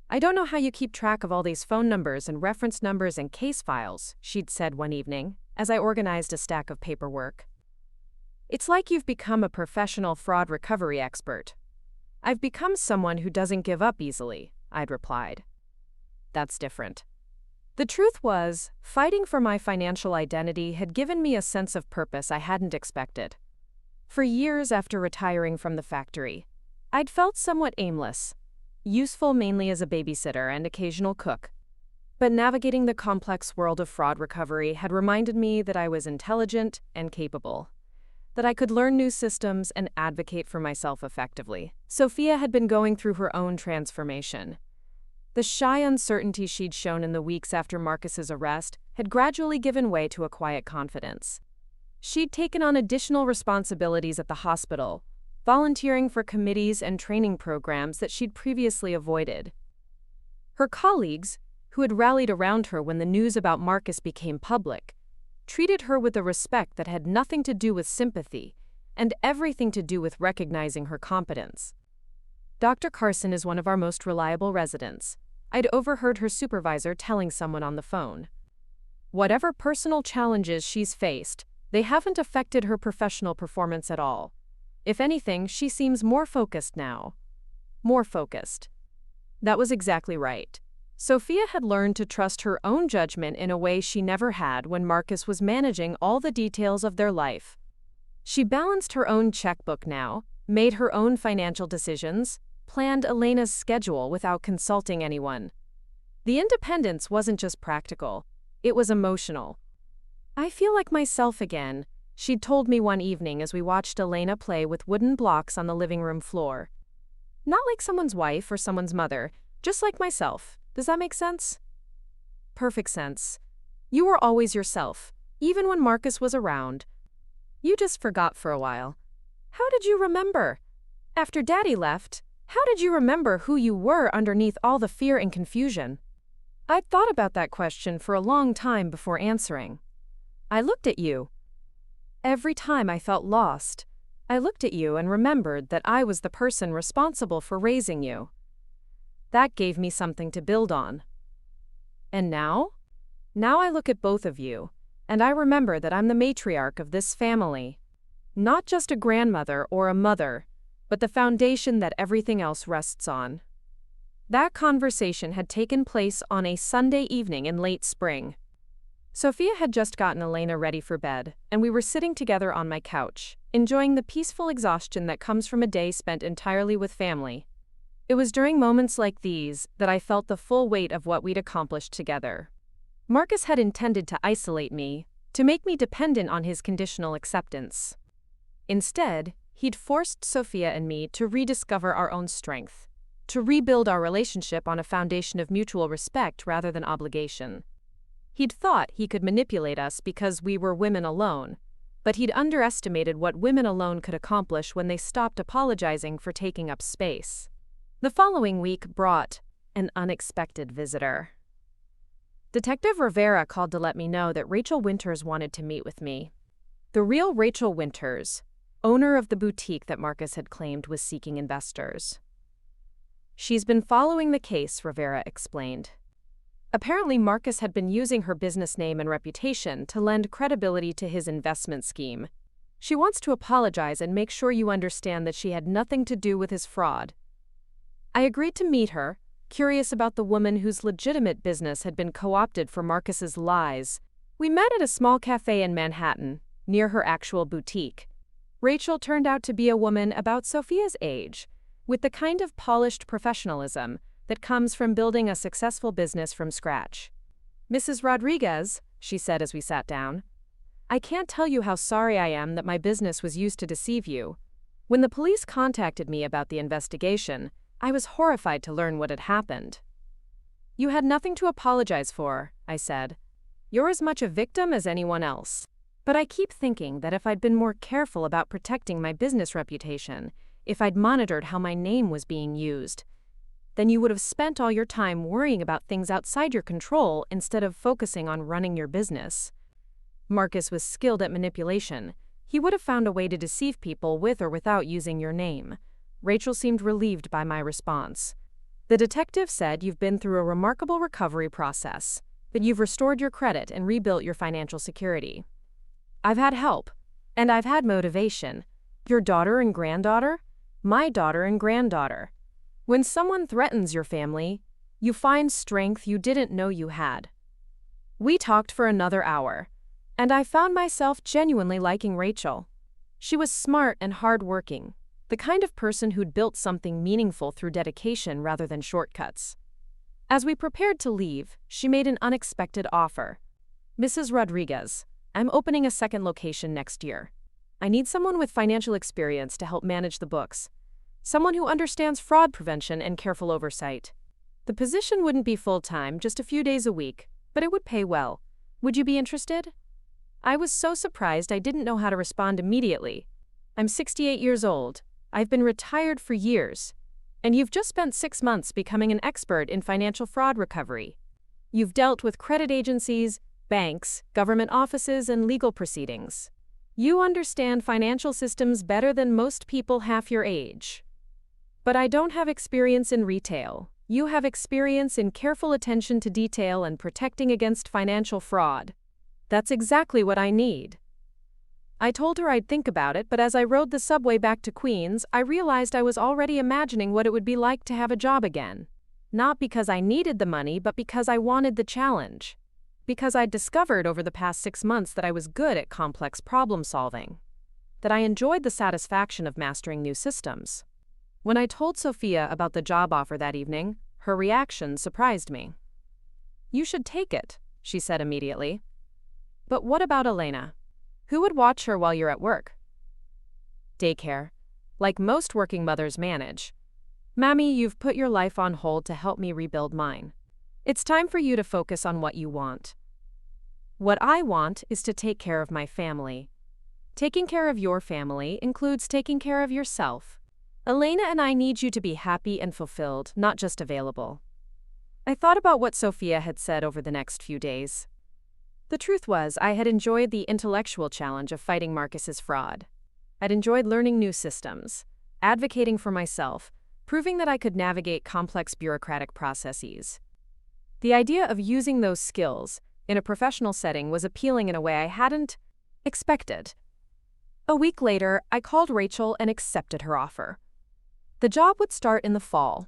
"I don't know how you keep track of all these phone numbers and reference numbers and case files," she'd said one evening, as I organized a stack of paperwork. "It's like you've become a professional fraud recovery expert." "I've become someone who doesn't give up easily," I'd replied. "That's different." The truth was, fighting for my financial identity had given me a sense of purpose I hadn't expected. For years after retiring from the factory, I'd felt somewhat aimless, useful mainly as a babysitter and occasional cook. But navigating the complex world of fraud recovery had reminded me that I was intelligent and capable, that I could learn new systems and advocate for myself effectively. Sofia had been going through her own transformation. The shy uncertainty she'd shown in the weeks after Marcus's arrest had gradually given way to a quiet confidence. She'd taken on additional responsibilities at the hospital, volunteering for committees and training programs that she'd previously avoided. Her colleagues, who had rallied around her when the news about Marcus became public, treated her with a respect that had nothing to do with sympathy and everything to do with recognizing her competence. Dr. Carson is one of our most reliable residents. I'd overheard her supervisor telling someone on the phone. Whatever personal challenges she's faced, they haven't affected her professional performance at all. If anything, she seems more focused now. More focused. That was exactly right. Sofia had learned to trust her own judgment in a way she never had when Marcus was managing all the details of their life. She balanced her own checkbook now, made her own financial decisions, planned Elena's schedule without consulting anyone. The independence wasn't just practical, it was emotional. "I feel like myself again," she'd told me one evening as we watched Elena play with wooden blocks on the living room floor. "Not like someone's wife or someone's mother, just like myself. Does that make sense?" "Perfect sense. You were always yourself, even when Marcus was around. You just forgot for a while. How did you remember? After Daddy left, how did you remember who you were underneath all the fear and confusion?" I'd thought about that question for a long time before answering. I looked at you. Every time I felt lost, I looked at you and remembered that I was the person responsible for raising you. That gave me something to build on. And now? Now I look at both of you, and I remember that I'm the matriarch of this family. Not just a grandmother or a mother, but the foundation that everything else rests on. That conversation had taken place on a Sunday evening in late spring. Sofia had just gotten Elena ready for bed, and we were sitting together on my couch, enjoying the peaceful exhaustion that comes from a day spent entirely with family. It was during moments like these that I felt the full weight of what we'd accomplished together. Marcus had intended to isolate me, to make me dependent on his conditional acceptance. Instead, he'd forced Sofia and me to rediscover our own strength, to rebuild our relationship on a foundation of mutual respect rather than obligation. He'd thought he could manipulate us because we were women alone, but he'd underestimated what women alone could accomplish when they stopped apologizing for taking up space. The following week brought an unexpected visitor. Detective Rivera called to let me know that Rachel Winters wanted to meet with me. The real Rachel Winters, owner of the boutique that Marcus had claimed was seeking investors. "She's been following the case," Rivera explained. Apparently, Marcus had been using her business name and reputation to lend credibility to his investment scheme. "She wants to apologize and make sure you understand that she had nothing to do with his fraud." I agreed to meet her, curious about the woman whose legitimate business had been co-opted for Marcus's lies. We met at a small cafe in Manhattan, near her actual boutique. Rachel turned out to be a woman about Sofia's age, with the kind of polished professionalism that comes from building a successful business from scratch. "Mrs. Rodriguez," she said as we sat down, "I can't tell you how sorry I am that my business was used to deceive you. When the police contacted me about the investigation, I was horrified to learn what had happened." "You had nothing to apologize for," I said. "You're as much a victim as anyone else. But I keep thinking that if I'd been more careful about protecting my business reputation, if I'd monitored how my name was being used, then you would have spent all your time worrying about things outside your control instead of focusing on running your business." Marcus was skilled at manipulation. He would have found a way to deceive people with or without using your name. Rachel seemed relieved by my response. "The detective said you've been through a remarkable recovery process, that you've restored your credit and rebuilt your financial security. I've had help, and I've had motivation. Your daughter and granddaughter? My daughter and granddaughter. When someone threatens your family, you find strength you didn't know you had." We talked for another hour, and I found myself genuinely liking Rachel. She was smart and hardworking, the kind of person who'd built something meaningful through dedication rather than shortcuts. As we prepared to leave, she made an unexpected offer. "Mrs. Rodriguez, I'm opening a second location next year. I need someone with financial experience to help manage the books. Someone who understands fraud prevention and careful oversight. The position wouldn't be full-time, just a few days a week, but it would pay well. Would you be interested?" I was so surprised I didn't know how to respond immediately. I'm 68 years old. I've been retired for years. And you've just spent 6 months becoming an expert in financial fraud recovery. You've dealt with credit agencies, banks, government offices, and legal proceedings. You understand financial systems better than most people half your age. But I don't have experience in retail. You have experience in careful attention to detail and protecting against financial fraud. That's exactly what I need. I told her I'd think about it, but as I rode the subway back to Queens, I realized I was already imagining what it would be like to have a job again. Not because I needed the money, but because I wanted the challenge. Because I'd discovered over the past 6 months that I was good at complex problem solving. That I enjoyed the satisfaction of mastering new systems. When I told Sofia about the job offer that evening, her reaction surprised me. "You should take it," she said immediately. "But what about Elena? Who would watch her while you're at work?" "Daycare. Like most working mothers manage. Mammy, you've put your life on hold to help me rebuild mine. It's time for you to focus on what you want." "What I want is to take care of my family. Taking care of your family includes taking care of yourself. Elena and I need you to be happy and fulfilled, not just available." I thought about what Sofia had said over the next few days. The truth was, I had enjoyed the intellectual challenge of fighting Marcus's fraud. I'd enjoyed learning new systems, advocating for myself, proving that I could navigate complex bureaucratic processes. The idea of using those skills in a professional setting was appealing in a way I hadn't expected. A week later, I called Rachel and accepted her offer. The job would start in the fall,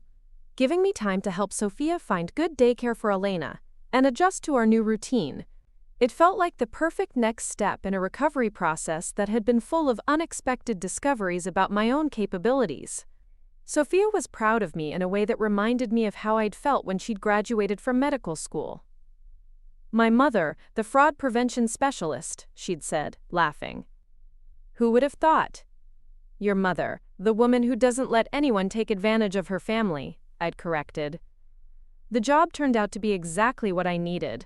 giving me time to help Sofia find good daycare for Elena and adjust to our new routine. It felt like the perfect next step in a recovery process that had been full of unexpected discoveries about my own capabilities. Sofia was proud of me in a way that reminded me of how I'd felt when she'd graduated from medical school. "My mother, the fraud prevention specialist," she'd said, laughing. "Who would have thought?" "Your mother, the woman who doesn't let anyone take advantage of her family," I'd corrected. The job turned out to be exactly what I needed.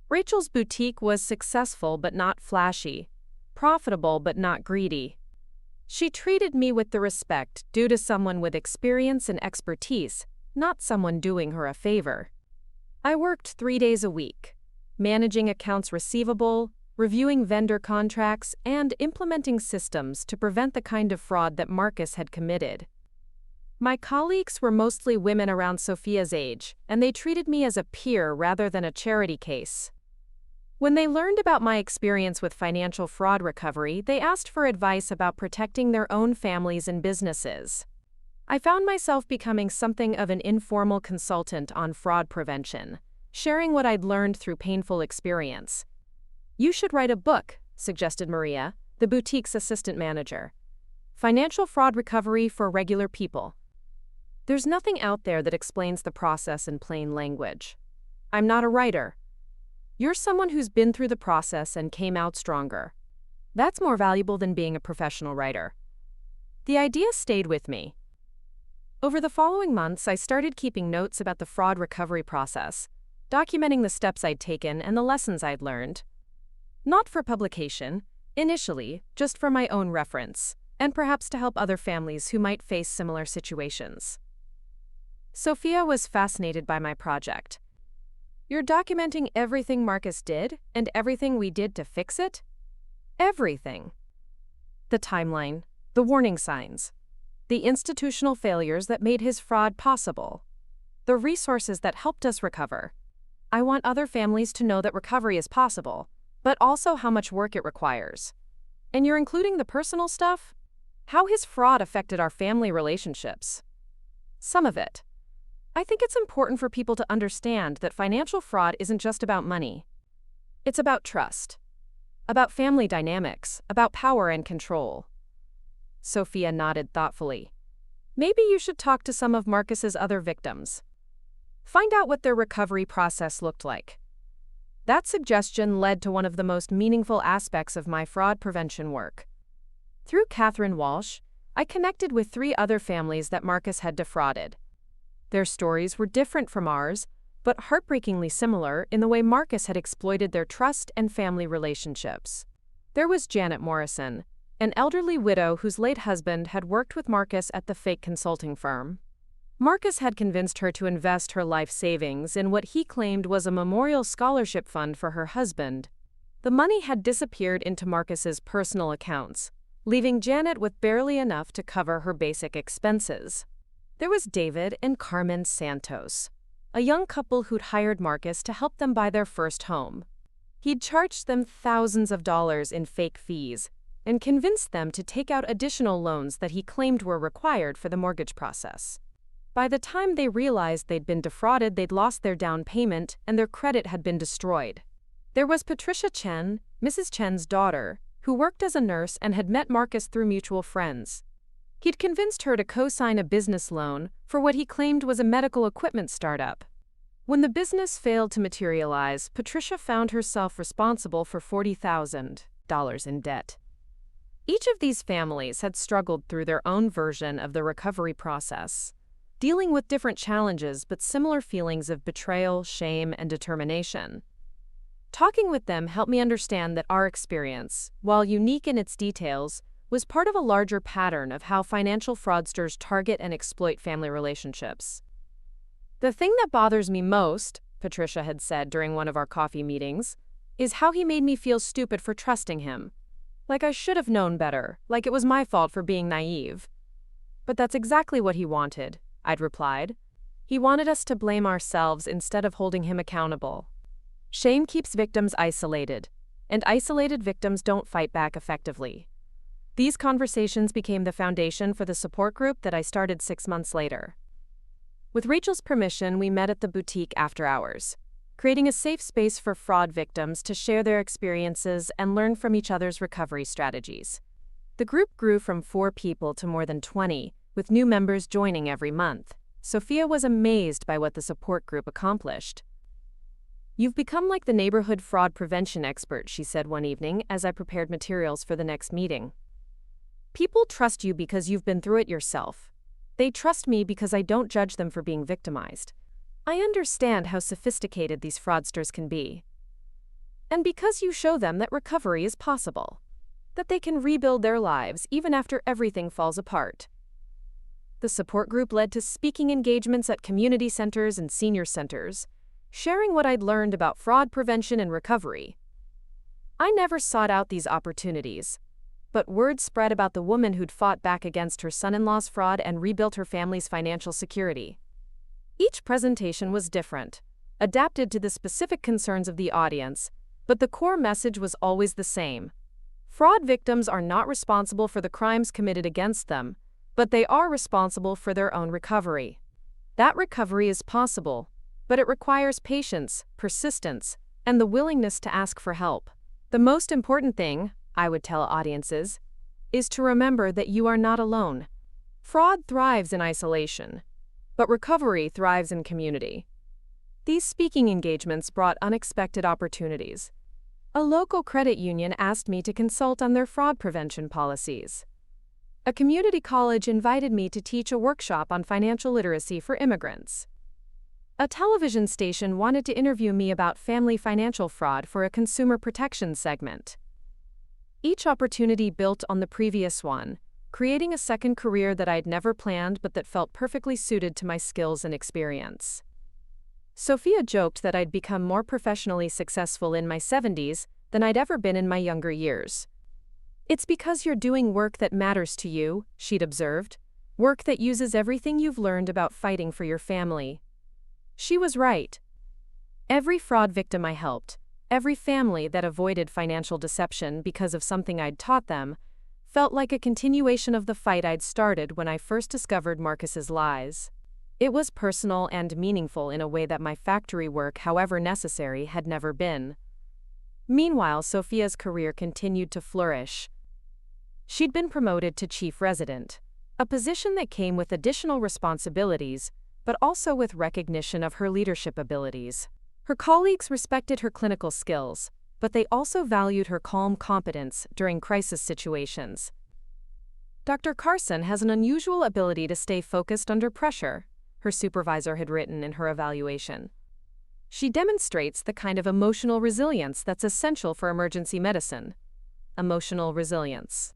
Rachel's boutique was successful but not flashy, profitable but not greedy. She treated me with the respect due to someone with experience and expertise, not someone doing her a favor. I worked 3 days a week, managing accounts receivable, reviewing vendor contracts, and implementing systems to prevent the kind of fraud that Marcus had committed. My colleagues were mostly women around Sofia's age, and they treated me as a peer rather than a charity case. When they learned about my experience with financial fraud recovery, they asked for advice about protecting their own families and businesses. I found myself becoming something of an informal consultant on fraud prevention, sharing what I'd learned through painful experience. "You should write a book," suggested Maria, the boutique's assistant manager. "Financial fraud recovery for regular people." There's nothing out there that explains the process in plain language. I'm not a writer. You're someone who's been through the process and came out stronger. That's more valuable than being a professional writer. The idea stayed with me. Over the following months, I started keeping notes about the fraud recovery process, documenting the steps I'd taken and the lessons I'd learned. Not for publication, initially, just for my own reference, and perhaps to help other families who might face similar situations. Sofia was fascinated by my project. "You're documenting everything Marcus did and everything we did to fix it?" "Everything." The timeline, the warning signs, the institutional failures that made his fraud possible, the resources that helped us recover. I want other families to know that recovery is possible, but also how much work it requires. And you're including the personal stuff? How his fraud affected our family relationships. Some of it. I think it's important for people to understand that financial fraud isn't just about money. It's about trust, about family dynamics, about power and control. Sofia nodded thoughtfully. "Maybe you should talk to some of Marcus's other victims. Find out what their recovery process looked like." That suggestion led to one of the most meaningful aspects of my fraud prevention work. Through Catherine Walsh, I connected with 3 other families that Marcus had defrauded. Their stories were different from ours, but heartbreakingly similar in the way Marcus had exploited their trust and family relationships. There was Janet Morrison, an elderly widow whose late husband had worked with Marcus at the fake consulting firm. Marcus had convinced her to invest her life savings in what he claimed was a memorial scholarship fund for her husband. The money had disappeared into Marcus's personal accounts, leaving Janet with barely enough to cover her basic expenses. There was David and Carmen Santos, a young couple who'd hired Marcus to help them buy their first home. He'd charged them thousands of dollars in fake fees and convinced them to take out additional loans that he claimed were required for the mortgage process. By the time they realized they'd been defrauded, they'd lost their down payment and their credit had been destroyed. There was Patricia Chen, Mrs. Chen's daughter, who worked as a nurse and had met Marcus through mutual friends. He'd convinced her to co-sign a business loan for what he claimed was a medical equipment startup. When the business failed to materialize, Patricia found herself responsible for $40,000 in debt. Each of these families had struggled through their own version of the recovery process, dealing with different challenges but similar feelings of betrayal, shame, and determination. Talking with them helped me understand that our experience, while unique in its details, was part of a larger pattern of how financial fraudsters target and exploit family relationships. "The thing that bothers me most," Patricia had said during one of our coffee meetings, "is how he made me feel stupid for trusting him. Like I should have known better, like it was my fault for being naive." "But that's exactly what he wanted," I'd replied. "He wanted us to blame ourselves instead of holding him accountable." Shame keeps victims isolated, and isolated victims don't fight back effectively. These conversations became the foundation for the support group that I started 6 months later. With Rachel's permission, we met at the boutique after hours, creating a safe space for fraud victims to share their experiences and learn from each other's recovery strategies. The group grew from 4 people to more than 20, with new members joining every month. Sofia was amazed by what the support group accomplished. "You've become like the neighborhood fraud prevention expert," she said one evening as I prepared materials for the next meeting. "People trust you because you've been through it yourself. They trust me because I don't judge them for being victimized. I understand how sophisticated these fraudsters can be. And because you show them that recovery is possible, that they can rebuild their lives even after everything falls apart." The support group led to speaking engagements at community centers and senior centers, sharing what I'd learned about fraud prevention and recovery. I never sought out these opportunities, but word spread about the woman who'd fought back against her son-in-law's fraud and rebuilt her family's financial security. Each presentation was different, adapted to the specific concerns of the audience, but the core message was always the same. Fraud victims are not responsible for the crimes committed against them, but they are responsible for their own recovery. That recovery is possible, but it requires patience, persistence, and the willingness to ask for help. The most important thing, I would tell audiences, is to remember that you are not alone. Fraud thrives in isolation, but recovery thrives in community. These speaking engagements brought unexpected opportunities. A local credit union asked me to consult on their fraud prevention policies. A community college invited me to teach a workshop on financial literacy for immigrants. A television station wanted to interview me about family financial fraud for a consumer protection segment. Each opportunity built on the previous one, creating a second career that I'd never planned but that felt perfectly suited to my skills and experience. Sofia joked that I'd become more professionally successful in my 70s than I'd ever been in my younger years. "It's because you're doing work that matters to you," she'd observed, "work that uses everything you've learned about fighting for your family." She was right. Every fraud victim I helped, every family that avoided financial deception because of something I'd taught them, felt like a continuation of the fight I'd started when I first discovered Marcus's lies. It was personal and meaningful in a way that my factory work, however necessary, had never been. Meanwhile, Sofia's career continued to flourish. She'd been promoted to chief resident, a position that came with additional responsibilities, but also with recognition of her leadership abilities. Her colleagues respected her clinical skills, but they also valued her calm competence during crisis situations. "Dr. Carson has an unusual ability to stay focused under pressure," her supervisor had written in her evaluation. "She demonstrates the kind of emotional resilience that's essential for emergency medicine." Emotional resilience.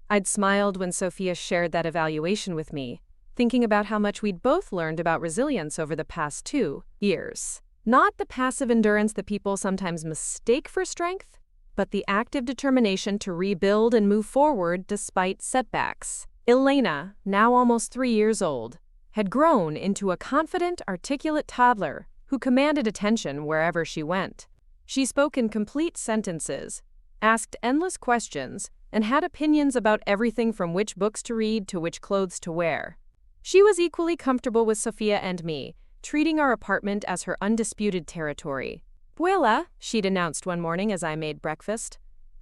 I'd smiled when Sofia shared that evaluation with me, thinking about how much we'd both learned about resilience over the past 2 years. Not the passive endurance that people sometimes mistake for strength, but the active determination to rebuild and move forward despite setbacks. Elena, now almost 3 years old, had grown into a confident, articulate toddler who commanded attention wherever she went. She spoke in complete sentences, asked endless questions, and had opinions about everything from which books to read to which clothes to wear. She was equally comfortable with Sofia and me, treating our apartment as her undisputed territory. "Abuela," she'd announced one morning as I made breakfast,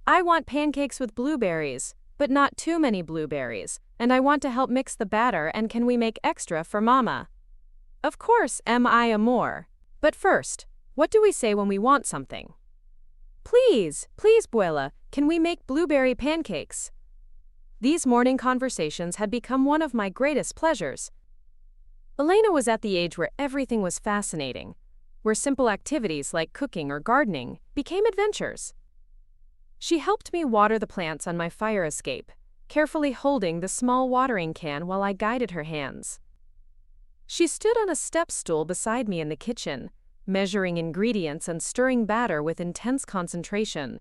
"I want pancakes with blueberries, but not too many blueberries, and I want to help mix the batter, and can we make extra for Mama?" "Of course, mi amor. But first, what do we say when we want something?" "Please, please, abuela, can we make blueberry pancakes?" These morning conversations had become one of my greatest pleasures. Elena was at the age where everything was fascinating, where simple activities like cooking or gardening became adventures. She helped me water the plants on my fire escape, carefully holding the small watering can while I guided her hands. She stood on a step stool beside me in the kitchen, measuring ingredients and stirring batter with intense concentration.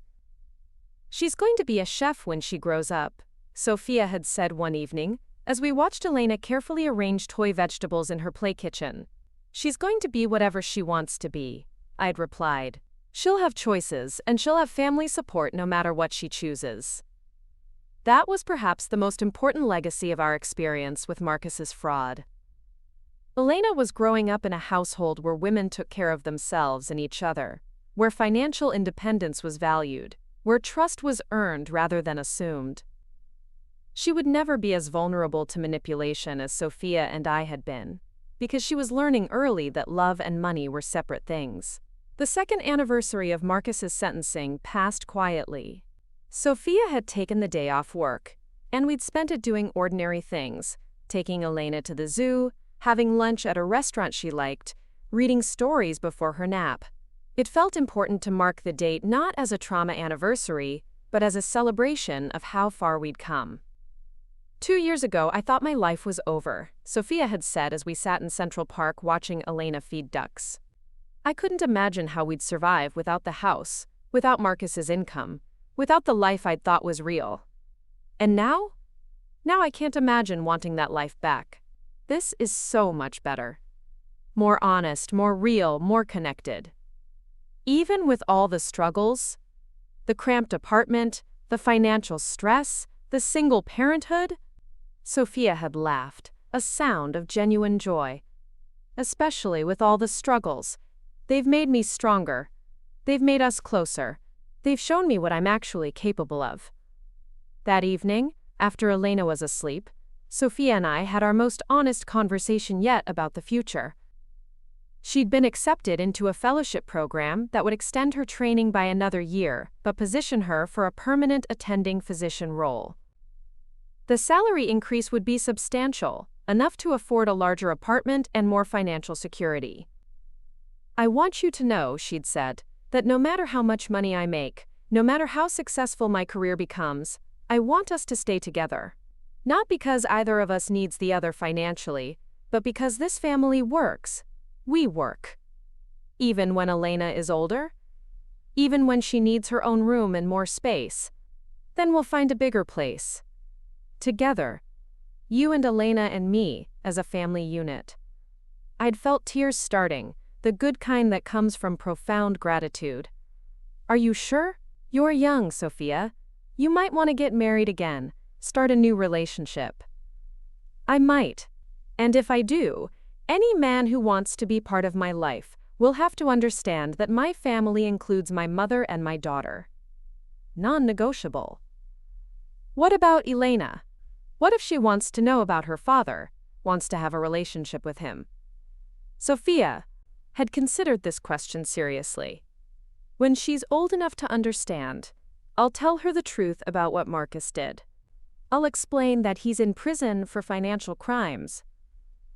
"She's going to be a chef when she grows up," Sofia had said one evening, as we watched Elena carefully arrange toy vegetables in her play kitchen. "She's going to be whatever she wants to be," I'd replied. "She'll have choices, and she'll have family support no matter what she chooses." That was perhaps the most important legacy of our experience with Marcus's fraud. Elena was growing up in a household where women took care of themselves and each other, where financial independence was valued, where trust was earned rather than assumed. She would never be as vulnerable to manipulation as Sofia and I had been, because she was learning early that love and money were separate things. The second anniversary of Marcus's sentencing passed quietly. Sofia had taken the day off work, and we'd spent it doing ordinary things, taking Elena to the zoo, having lunch at a restaurant she liked, reading stories before her nap. It felt important to mark the date not as a trauma anniversary, but as a celebration of how far we'd come. 2 years ago, I thought my life was over, Sofia had said as we sat in Central Park watching Elena feed ducks. I couldn't imagine how we'd survive without the house, without Marcus's income, without the life I'd thought was real. And now? Now I can't imagine wanting that life back. This is so much better. More honest, more real, more connected. Even with all the struggles, the cramped apartment, the financial stress, the single parenthood, Sofia had laughed, a sound of genuine joy. Especially with all the struggles. They've made me stronger. They've made us closer. They've shown me what I'm actually capable of. That evening, after Elena was asleep, Sofia and I had our most honest conversation yet about the future. She'd been accepted into a fellowship program that would extend her training by another year, but position her for a permanent attending physician role. The salary increase would be substantial, enough to afford a larger apartment and more financial security. "I want you to know," she'd said, "that no matter how much money I make, no matter how successful my career becomes, I want us to stay together. Not because either of us needs the other financially, but because this family works. We work. Even when Elena is older, even when she needs her own room and more space, then we'll find a bigger place. Together, you and Elena and me, as a family unit." I'd felt tears starting, the good kind that comes from profound gratitude. "Are you sure? You're young, Sofia. You might want to get married again, start a new relationship." "I might. And if I do, any man who wants to be part of my life will have to understand that my family includes my mother and my daughter. Non-negotiable." "What about Elena? What if she wants to know about her father, wants to have a relationship with him?" Sofia had considered this question seriously. "When she's old enough to understand, I'll tell her the truth about what Marcus did. I'll explain that he's in prison for financial crimes,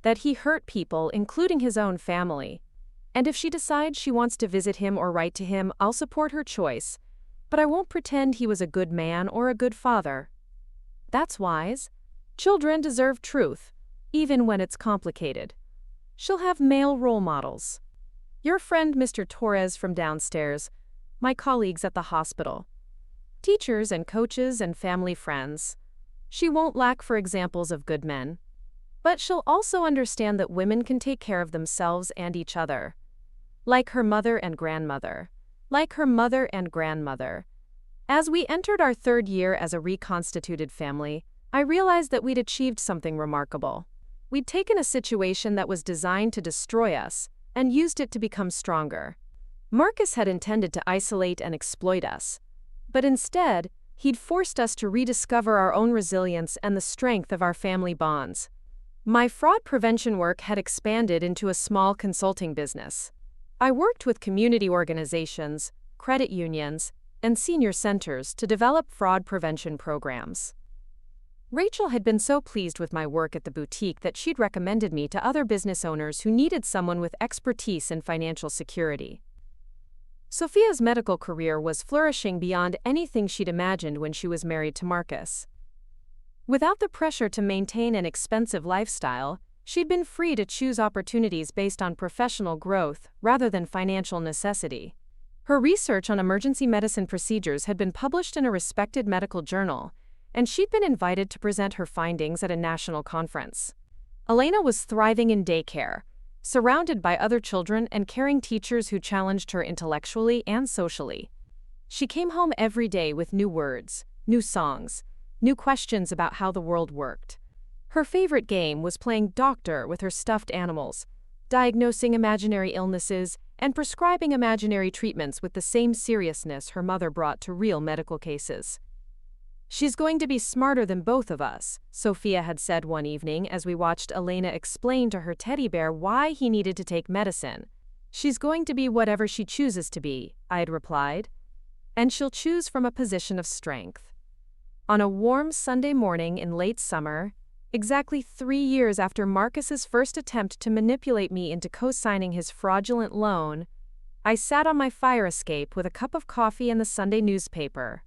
that he hurt people, including his own family, and if she decides she wants to visit him or write to him, I'll support her choice, but I won't pretend he was a good man or a good father. That's wise. Children deserve truth, even when it's complicated. She'll have male role models. Your friend Mr. Torres from downstairs, my colleagues at the hospital, teachers and coaches and family friends. She won't lack for examples of good men. But she'll also understand that women can take care of themselves and each other. Like her mother and grandmother. Like her mother and grandmother. As we entered our third year as a reconstituted family, I realized that we'd achieved something remarkable. We'd taken a situation that was designed to destroy us and used it to become stronger. Marcus had intended to isolate and exploit us. But instead, he'd forced us to rediscover our own resilience and the strength of our family bonds. My fraud prevention work had expanded into a small consulting business. I worked with community organizations, credit unions, and senior centers to develop fraud prevention programs. Rachel had been so pleased with my work at the boutique that she'd recommended me to other business owners who needed someone with expertise in financial security. Sofia's medical career was flourishing beyond anything she'd imagined when she was married to Marcus. Without the pressure to maintain an expensive lifestyle, she'd been free to choose opportunities based on professional growth rather than financial necessity. Her research on emergency medicine procedures had been published in a respected medical journal, and she'd been invited to present her findings at a national conference. Elena was thriving in daycare, surrounded by other children and caring teachers who challenged her intellectually and socially. She came home every day with new words, new songs, new questions about how the world worked. Her favorite game was playing doctor with her stuffed animals, diagnosing imaginary illnesses, and prescribing imaginary treatments with the same seriousness her mother brought to real medical cases. "She's going to be smarter than both of us," Sofia had said one evening as we watched Elena explain to her teddy bear why he needed to take medicine. "She's going to be whatever she chooses to be," I had replied. "And she'll choose from a position of strength." On a warm Sunday morning in late summer, exactly 3 years after Marcus's first attempt to manipulate me into co-signing his fraudulent loan, I sat on my fire escape with a cup of coffee and the Sunday newspaper.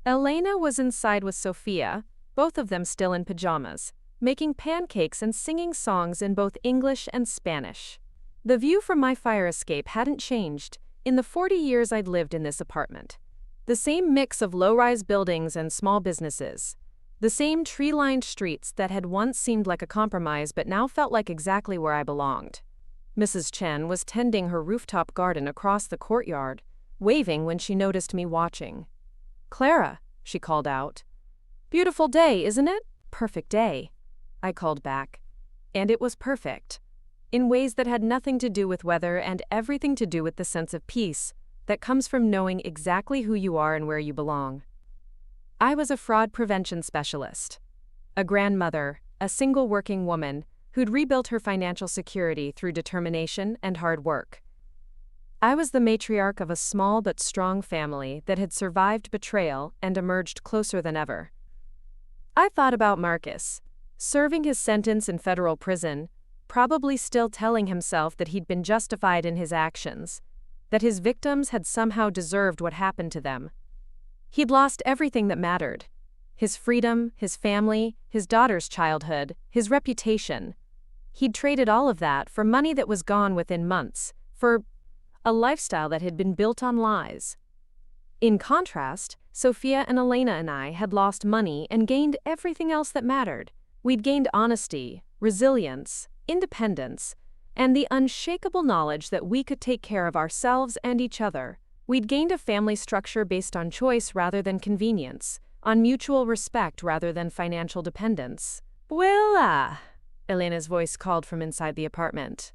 Elena was inside with Sofia, both of them still in pajamas, making pancakes and singing songs in both English and Spanish. The view from my fire escape hadn't changed in the 40 years I'd lived in this apartment. The same mix of low-rise buildings and small businesses. The same tree-lined streets that had once seemed like a compromise but now felt like exactly where I belonged. Mrs. Chen was tending her rooftop garden across the courtyard, waving when she noticed me watching. "Clara," she called out. "Beautiful day, isn't it?" "Perfect day," I called back. And it was perfect. In ways that had nothing to do with weather and everything to do with the sense of peace that comes from knowing exactly who you are and where you belong. I was a fraud prevention specialist. A grandmother, a single working woman who'd rebuilt her financial security through determination and hard work. I was the matriarch of a small but strong family that had survived betrayal and emerged closer than ever. I thought about Marcus, serving his sentence in federal prison, probably still telling himself that he'd been justified in his actions, that his victims had somehow deserved what happened to them. He'd lost everything that mattered. His freedom, his family, his daughter's childhood, his reputation. He'd traded all of that for money that was gone within months, for a lifestyle that had been built on lies. In contrast, Sofia and Elena and I had lost money and gained everything else that mattered. We'd gained honesty, resilience, independence, and the unshakable knowledge that we could take care of ourselves and each other. We'd gained a family structure based on choice rather than convenience, on mutual respect rather than financial dependence. "Abuela!" Elena's voice called from inside the apartment.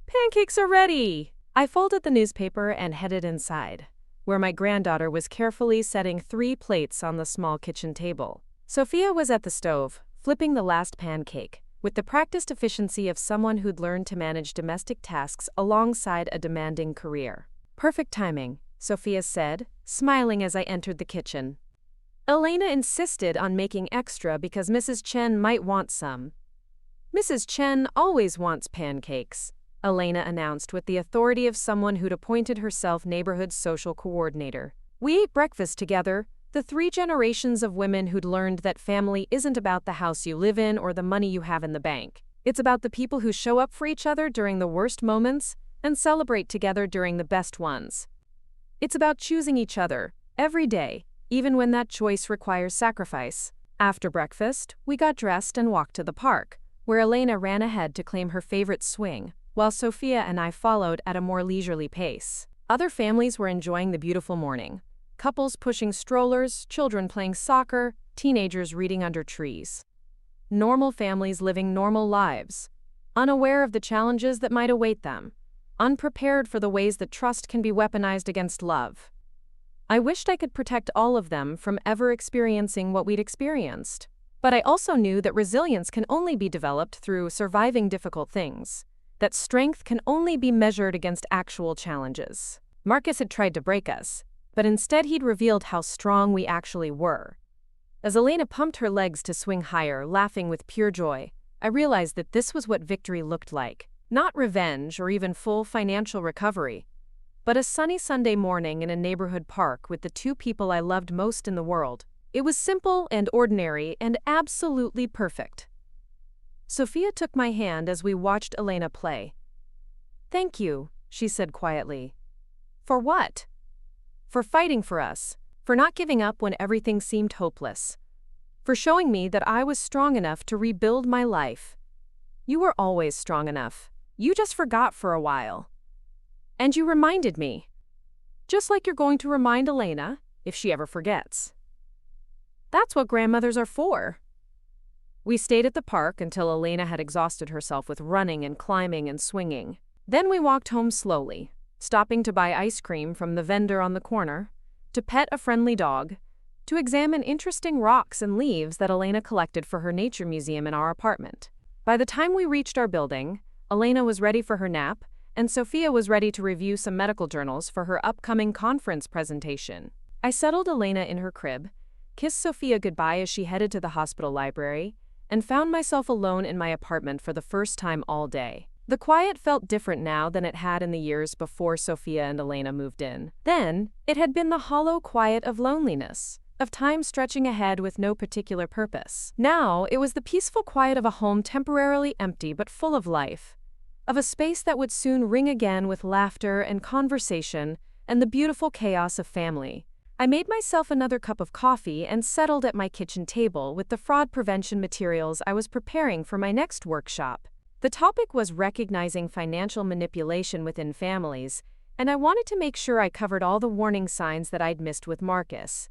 "Pancakes are ready!" I folded the newspaper and headed inside, where my granddaughter was carefully setting 3 plates on the small kitchen table. Sofia was at the stove, flipping the last pancake, with the practiced efficiency of someone who'd learned to manage domestic tasks alongside a demanding career. "Perfect timing," Sofia said, smiling as I entered the kitchen. Elena insisted on making extra because Mrs. Chen might want some. "Mrs. Chen always wants pancakes," Elena announced with the authority of someone who'd appointed herself neighborhood social coordinator. We ate breakfast together, The 3 generations of women who'd learned that family isn't about the house you live in or the money you have in the bank. It's about the people who show up for each other during the worst moments and celebrate together during the best ones. It's about choosing each other, every day, even when that choice requires sacrifice. After breakfast, we got dressed and walked to the park, where Elena ran ahead to claim her favorite swing, while Sofia and I followed at a more leisurely pace. Other families were enjoying the beautiful morning. Couples pushing strollers, children playing soccer, teenagers reading under trees. Normal families living normal lives, unaware of the challenges that might await them, unprepared for the ways that trust can be weaponized against love. I wished I could protect all of them from ever experiencing what we'd experienced. But I also knew that resilience can only be developed through surviving difficult things, that strength can only be measured against actual challenges. Marcus had tried to break us, but instead he'd revealed how strong we actually were. As Elena pumped her legs to swing higher, laughing with pure joy, I realized that this was what victory looked like. Not revenge or even full financial recovery, but a sunny Sunday morning in a neighborhood park with the 2 people I loved most in the world. It was simple and ordinary and absolutely perfect. Sofia took my hand as we watched Elena play. "Thank you," she said quietly. "For what?" "For fighting for us, for not giving up when everything seemed hopeless, for showing me that I was strong enough to rebuild my life. You were always strong enough. You just forgot for a while. And you reminded me. Just like you're going to remind Elena, if she ever forgets. That's what grandmothers are for." We stayed at the park until Elena had exhausted herself with running and climbing and swinging. Then we walked home slowly, stopping to buy ice cream from the vendor on the corner, to pet a friendly dog, to examine interesting rocks and leaves that Elena collected for her nature museum in our apartment. By the time we reached our building, Elena was ready for her nap, and Sofia was ready to review some medical journals for her upcoming conference presentation. I settled Elena in her crib, kissed Sofia goodbye as she headed to the hospital library, and found myself alone in my apartment for the first time all day. The quiet felt different now than it had in the years before Sofia and Elena moved in. Then, it had been the hollow quiet of loneliness, of time stretching ahead with no particular purpose. Now, it was the peaceful quiet of a home temporarily empty but full of life, of a space that would soon ring again with laughter and conversation and the beautiful chaos of family. I made myself another cup of coffee and settled at my kitchen table with the fraud prevention materials I was preparing for my next workshop. The topic was recognizing financial manipulation within families, and I wanted to make sure I covered all the warning signs that I'd missed with Marcus.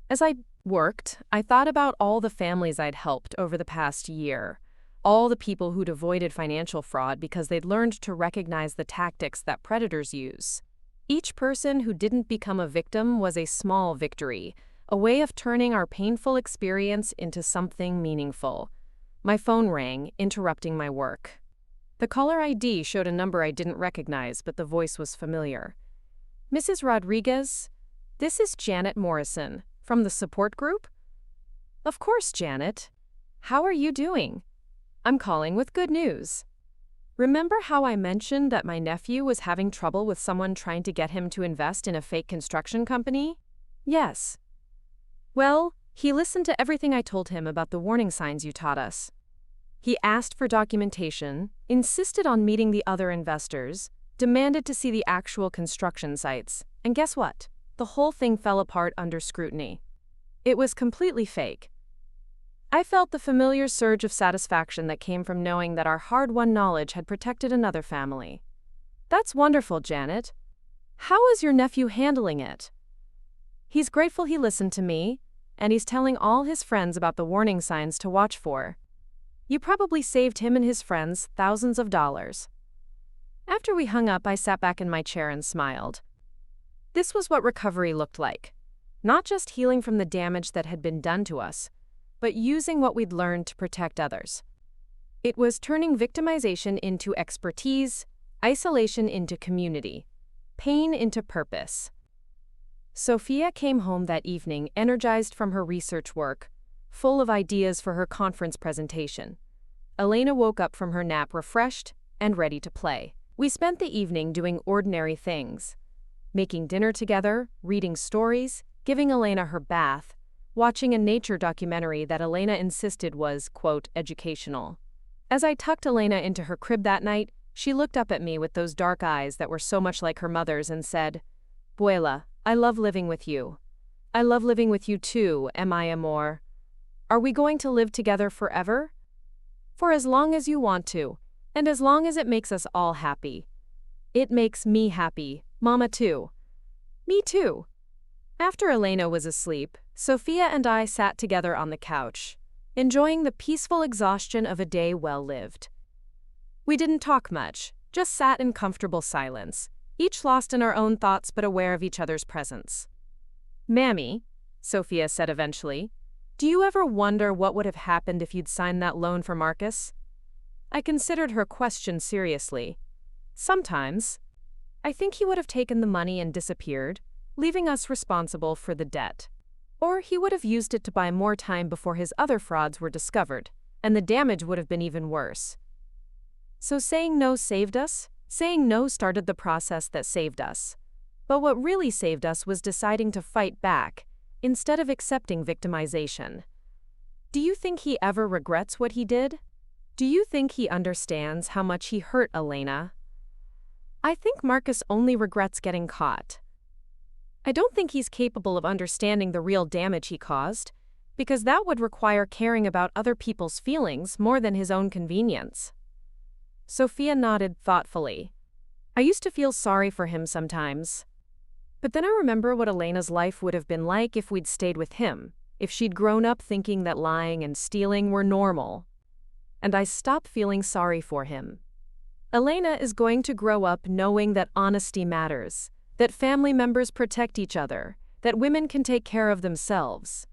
As I worked, I thought about all the families I'd helped over the past year, all the people who'd avoided financial fraud because they'd learned to recognize the tactics that predators use. Each person who didn't become a victim was a small victory, a way of turning our painful experience into something meaningful. My phone rang, interrupting my work. The caller ID showed a number I didn't recognize, but the voice was familiar. "Mrs. Rodriguez, this is Janet Morrison, from the support group?" "Of course, Janet. How are you doing? I'm calling with good news. Remember how I mentioned that my nephew was having trouble with someone trying to get him to invest in a fake construction company?" "Yes." "Well, he listened to everything I told him about the warning signs you taught us. He asked for documentation, insisted on meeting the other investors, demanded to see the actual construction sites, and guess what? The whole thing fell apart under scrutiny. It was completely fake." I felt the familiar surge of satisfaction that came from knowing that our hard-won knowledge had protected another family. "That's wonderful, Janet. How is your nephew handling it?" "He's grateful he listened to me, and he's telling all his friends about the warning signs to watch for. You probably saved him and his friends thousands of dollars." After we hung up, I sat back in my chair and smiled. This was what recovery looked like. Not just healing from the damage that had been done to us, but using what we'd learned to protect others. It was turning victimization into expertise, isolation into community, pain into purpose. Sofia came home that evening energized from her research work, full of ideas for her conference presentation. Elena woke up from her nap refreshed and ready to play. We spent the evening doing ordinary things, making dinner together, reading stories, giving Elena her bath, watching a nature documentary that Elena insisted was, quote, educational. As I tucked Elena into her crib that night, she looked up at me with those dark eyes that were so much like her mother's and said, "Abuela, I love living with you. I love living with you too, mi amor. Are we going to live together forever? For as long as you want to, and as long as it makes us all happy. It makes me happy, Mama too." Me too. After Elena was asleep, Sofia and I sat together on the couch, enjoying the peaceful exhaustion of a day well lived. We didn't talk much, just sat in comfortable silence, each lost in our own thoughts but aware of each other's presence. "Mammy," Sofia said eventually, "do you ever wonder what would have happened if you'd signed that loan for Marcus?" I considered her question seriously. Sometimes. I think he would have taken the money and disappeared, leaving us responsible for the debt. Or he would have used it to buy more time before his other frauds were discovered, and the damage would have been even worse. So saying no saved us? Saying no started the process that saved us. But what really saved us was deciding to fight back, instead of accepting victimization. Do you think he ever regrets what he did? Do you think he understands how much he hurt Elena? I think Marcus only regrets getting caught. I don't think he's capable of understanding the real damage he caused, because that would require caring about other people's feelings more than his own convenience. Sofia nodded thoughtfully. I used to feel sorry for him sometimes. But then I remember what Elena's life would have been like if we'd stayed with him, if she'd grown up thinking that lying and stealing were normal. And I stopped feeling sorry for him. Elena is going to grow up knowing that honesty matters, that family members protect each other, that women can take care of themselves.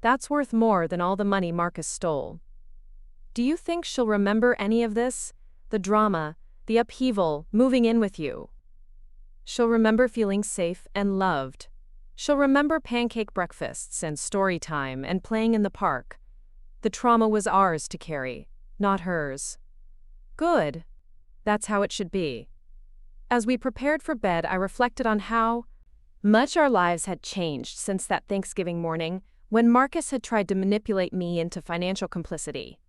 That's worth more than all the money Marcus stole. Do you think she'll remember any of this? The drama, the upheaval, moving in with you. She'll remember feeling safe and loved. She'll remember pancake breakfasts and story time and playing in the park. The trauma was ours to carry, not hers. Good. That's how it should be. As we prepared for bed, I reflected on how much our lives had changed since that Thanksgiving morning when Marcus had tried to manipulate me into financial complicity.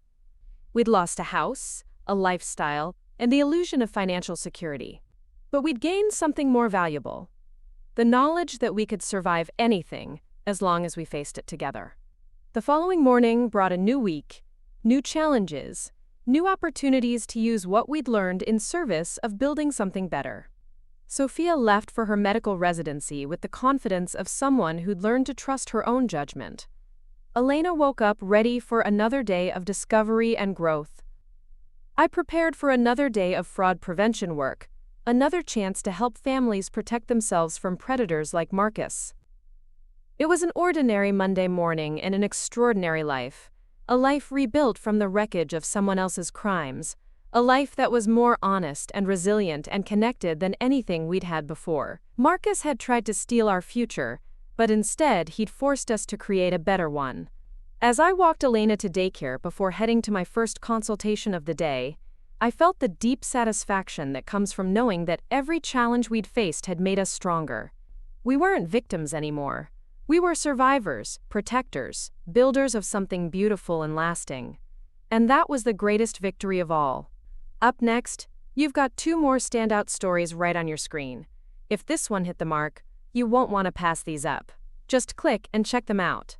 We'd lost a house, a lifestyle, and the illusion of financial security. But we'd gained something more valuable: the knowledge that we could survive anything as long as we faced it together. The following morning brought a new week, new challenges, new opportunities to use what we'd learned in service of building something better. Sofia left for her medical residency with the confidence of someone who'd learned to trust her own judgment. Elena woke up ready for another day of discovery and growth. I prepared for another day of fraud prevention work, another chance to help families protect themselves from predators like Marcus. It was an ordinary Monday morning in an extraordinary life. A life rebuilt from the wreckage of someone else's crimes. A life that was more honest and resilient and connected than anything we'd had before. Marcus had tried to steal our future, but instead he'd forced us to create a better one. As I walked Elena to daycare before heading to my first consultation of the day, I felt the deep satisfaction that comes from knowing that every challenge we'd faced had made us stronger. We weren't victims anymore. We were survivors, protectors, builders of something beautiful and lasting. And that was the greatest victory of all. Up next, you've got 2 more standout stories right on your screen. If this one hit the mark, you won't want to pass these up. Just click and check them out.